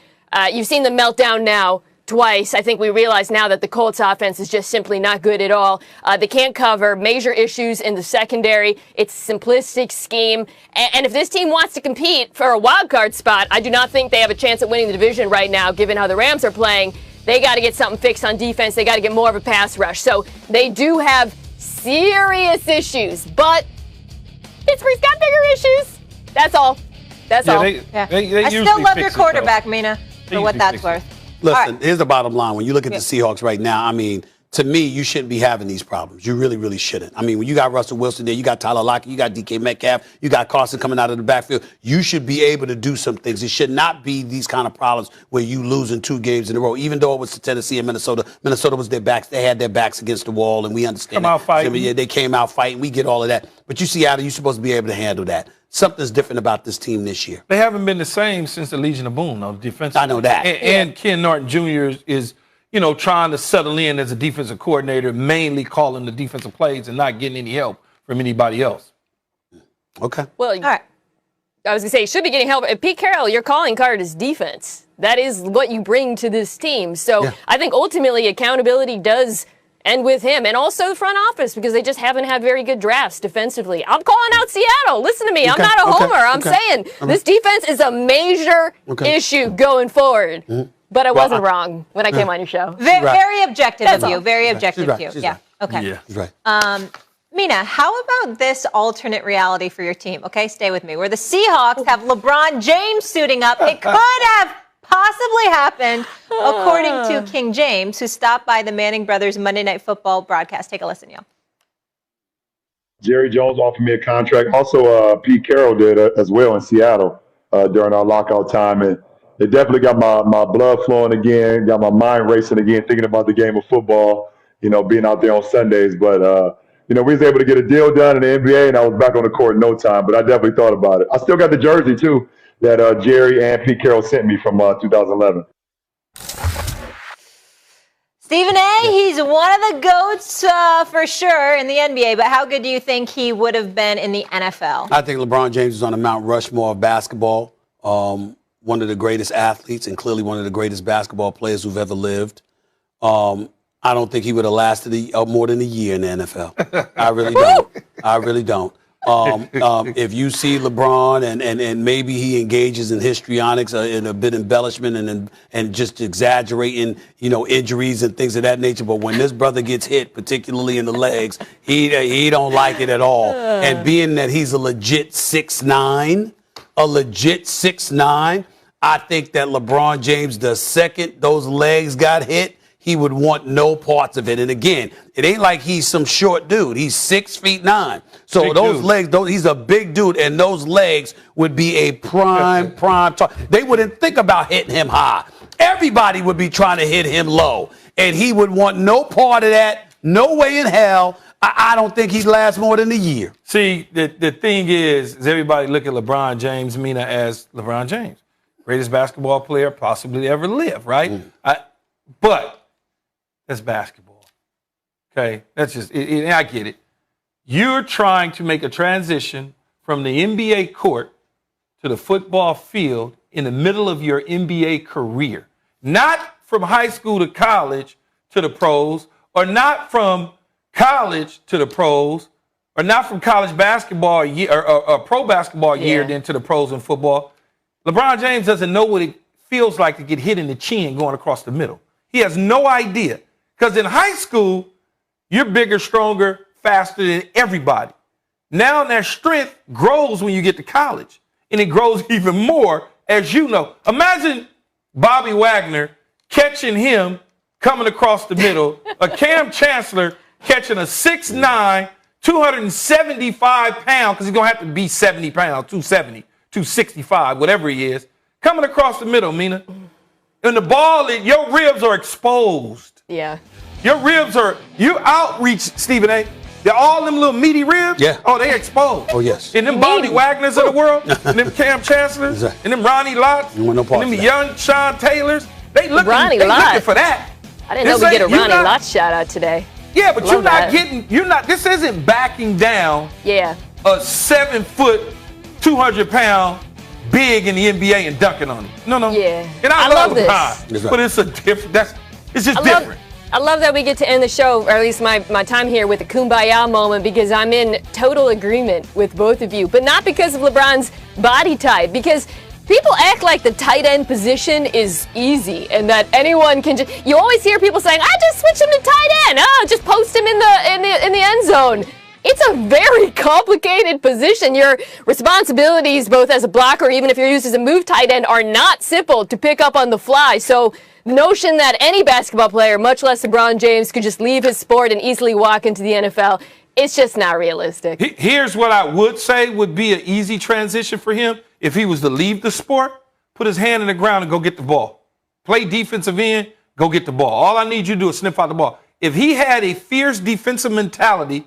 you've seen the meltdown now twice. I think we realize now that the Colts offense is just simply not good at all. They can't cover major issues in the secondary. It's a simplistic scheme. And if this team wants to compete for a wild card spot, I do not think they have a chance at winning the division right now, given how the Rams are playing. They got to get something fixed on defense. They got to get more of a pass rush. So they do have serious issues, but Pittsburgh's got bigger issues. That's all. That's all. They I still love your quarterback, Mina, for what that's worth. Listen, here's the bottom line. When you look at the Seahawks right now, I mean, to me, you shouldn't be having these problems. You really, really shouldn't. I mean, when you got Russell Wilson there, you got Tyler Lockett, you got DK Metcalf, you got Carson coming out of the backfield, you should be able to do some things. It should not be these kind of problems where you losing 2 games in a row. Even though it was to Tennessee and Minnesota, Minnesota was their backs. They had their backs against the wall, and we understand. Come out fighting. Yeah, they came out fighting. We get all of that. But you, Seattle, you're supposed to be able to handle that. Something's different about this team this year. They haven't been the same since the Legion of Boom, though, defensively. I know that. And Ken Norton Jr. is trying to settle in as a defensive coordinator, mainly calling the defensive plays and not getting any help from anybody else. Okay. Well, all right. I was going to say, you should be getting help. Pete Carroll, your calling card is defense. That is what you bring to this team. So I think ultimately accountability does end with him, and also the front office, because they just haven't had very good drafts defensively. I'm calling out Seattle. Listen to me. I'm not a homer. I'm saying this defense is a major issue going forward. But I wasn't wrong when I came on your show. Very objective of you. Very She's objective right. of you. She's Yeah. right. Okay. Yeah. She's right. Mina, how about this alternate reality for your team? Okay, stay with me. Where the Seahawks have LeBron James suiting up. It could have possibly happened, according to King James, who stopped by the Manning brothers Monday Night Football broadcast. Take a listen, y'all. Jerry Jones offered me a contract. Also, Pete Carroll did as well in Seattle during our lockout time. And it definitely got my blood flowing again, got my mind racing again, thinking about the game of football, being out there on Sundays. But, we was able to get a deal done in the NBA, and I was back on the court in no time. But I definitely thought about it. I still got the jersey, too, that Jerry and Pete Carroll sent me from 2011. Stephen A., he's one of the GOATs for sure in the NBA, but how good do you think he would have been in the NFL? I think LeBron James is on the Mount Rushmore of basketball. One of the greatest athletes and clearly one of the greatest basketball players who've ever lived. I don't think he would have lasted more than a year in the NFL. I really don't. I really don't. If you see LeBron and maybe he engages in histrionics and a bit embellishment and just exaggerating, injuries and things of that nature. But when this brother gets hit, particularly in the legs, he don't like it at all. And being that he's a legit 6'9", I think that LeBron James, the second those legs got hit, he would want no parts of it. And again, it ain't like he's some short dude. He's 6'9". So Big those dude. legs, he's a big dude, and those legs would be a prime target. They wouldn't think about hitting him high. Everybody would be trying to hit him low. And he would want no part of that. No way in hell. I don't think he'd last more than a year. See, the thing is everybody look at LeBron James, Mina, as LeBron James. Greatest basketball player possibly ever lived, right? But that's basketball. Okay? That's just, I get it. You're trying to make a transition from the NBA court to the football field in the middle of your NBA career. Not from high school to college to the pros, or not from college to the pros, or not from college basketball year, or pro basketball year then to the pros in football. LeBron James doesn't know what it feels like to get hit in the chin going across the middle. He has no idea. Because in high school, you're bigger, stronger, faster than everybody. Now that strength grows when you get to college. And it grows even more, as you know. Imagine Bobby Wagner catching him coming across the middle, a Cam Chancellor catching a 6'9", 275 pound, because he's going to have to be 70 pounds, 270, 265, whatever he is, coming across the middle, Mina. And the ball, your ribs are exposed. Yeah. Your ribs are, you outreach, Stephen A. They're all them little meaty ribs. Yeah. Oh, they exposed. Oh, yes. And them Bobby Wagners of the world, and them Cam Chancellors, Exactly. and them Ronnie Lotts, You want no and part them of that. young Sean Taylors. They looking for that. I didn't know we get a Ronnie Lott shout out today. Yeah, but Love that. this isn't backing down Yeah. a 7 foot, 200-pound big in the NBA and dunking on him. No. Yeah. And I love this. LeBron, but it's a different. It's just different. I love that we get to end the show, or at least my time here, with a kumbaya moment, because I'm in total agreement with both of you. But not because of LeBron's body type, because people act like the tight end position is easy and that anyone can just. You always hear people saying, "I just switch him to tight end. Oh, just post him in the end zone." It's a very complicated position. Your responsibilities, both as a blocker, even if you're used as a move tight end, are not simple to pick up on the fly. So the notion that any basketball player, much less LeBron James, could just leave his sport and easily walk into the NFL, it's just not realistic. Here's what I would say would be an easy transition for him if he was to leave the sport, put his hand in the ground and go get the ball. Play defensive end, go get the ball. All I need you to do is sniff out the ball. If he had a fierce defensive mentality,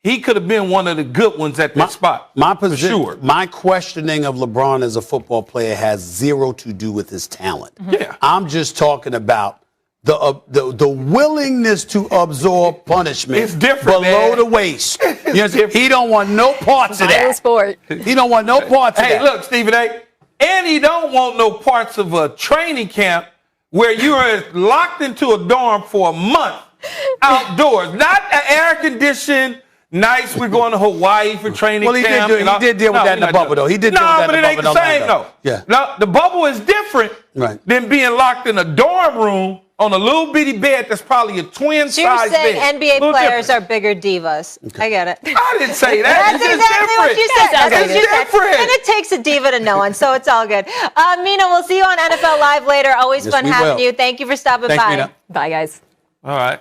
he could have been one of the good ones at that spot. My position, sure. My questioning of LeBron as a football player has zero to do with his talent. Yeah. I'm just talking about the willingness to absorb punishment It's different, below man. the waist. He don't want no parts of that. Sport. He don't want no parts of that. Hey, look, Stephen A. And he don't want no parts of a training camp where you are locked into a dorm for a month outdoors, not an air-conditioned. Nice, we're going to Hawaii for training camp. He did deal with that in the bubble, though. He did deal with that but in it the ain't bubble. the same, though. Yeah. No, the bubble is different than being locked in a dorm room on a little bitty bed that's probably a twin-size So you're saying bed. NBA Little players different. are bigger divas. Okay. I get it. I didn't say that. That's It's just exactly what different. you said. That's what you said. different. And it takes a diva to know one, so it's all good. Mina, we'll see you on NFL Live later. Always Yes, fun we having will. you. Thank you for stopping Thanks, by. Mina. Bye, guys. All right.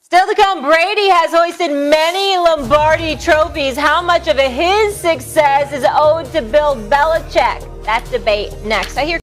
Still to come, Brady has hoisted many Lombardi trophies. How much of his success is owed to Bill Belichick? That debate next. I hear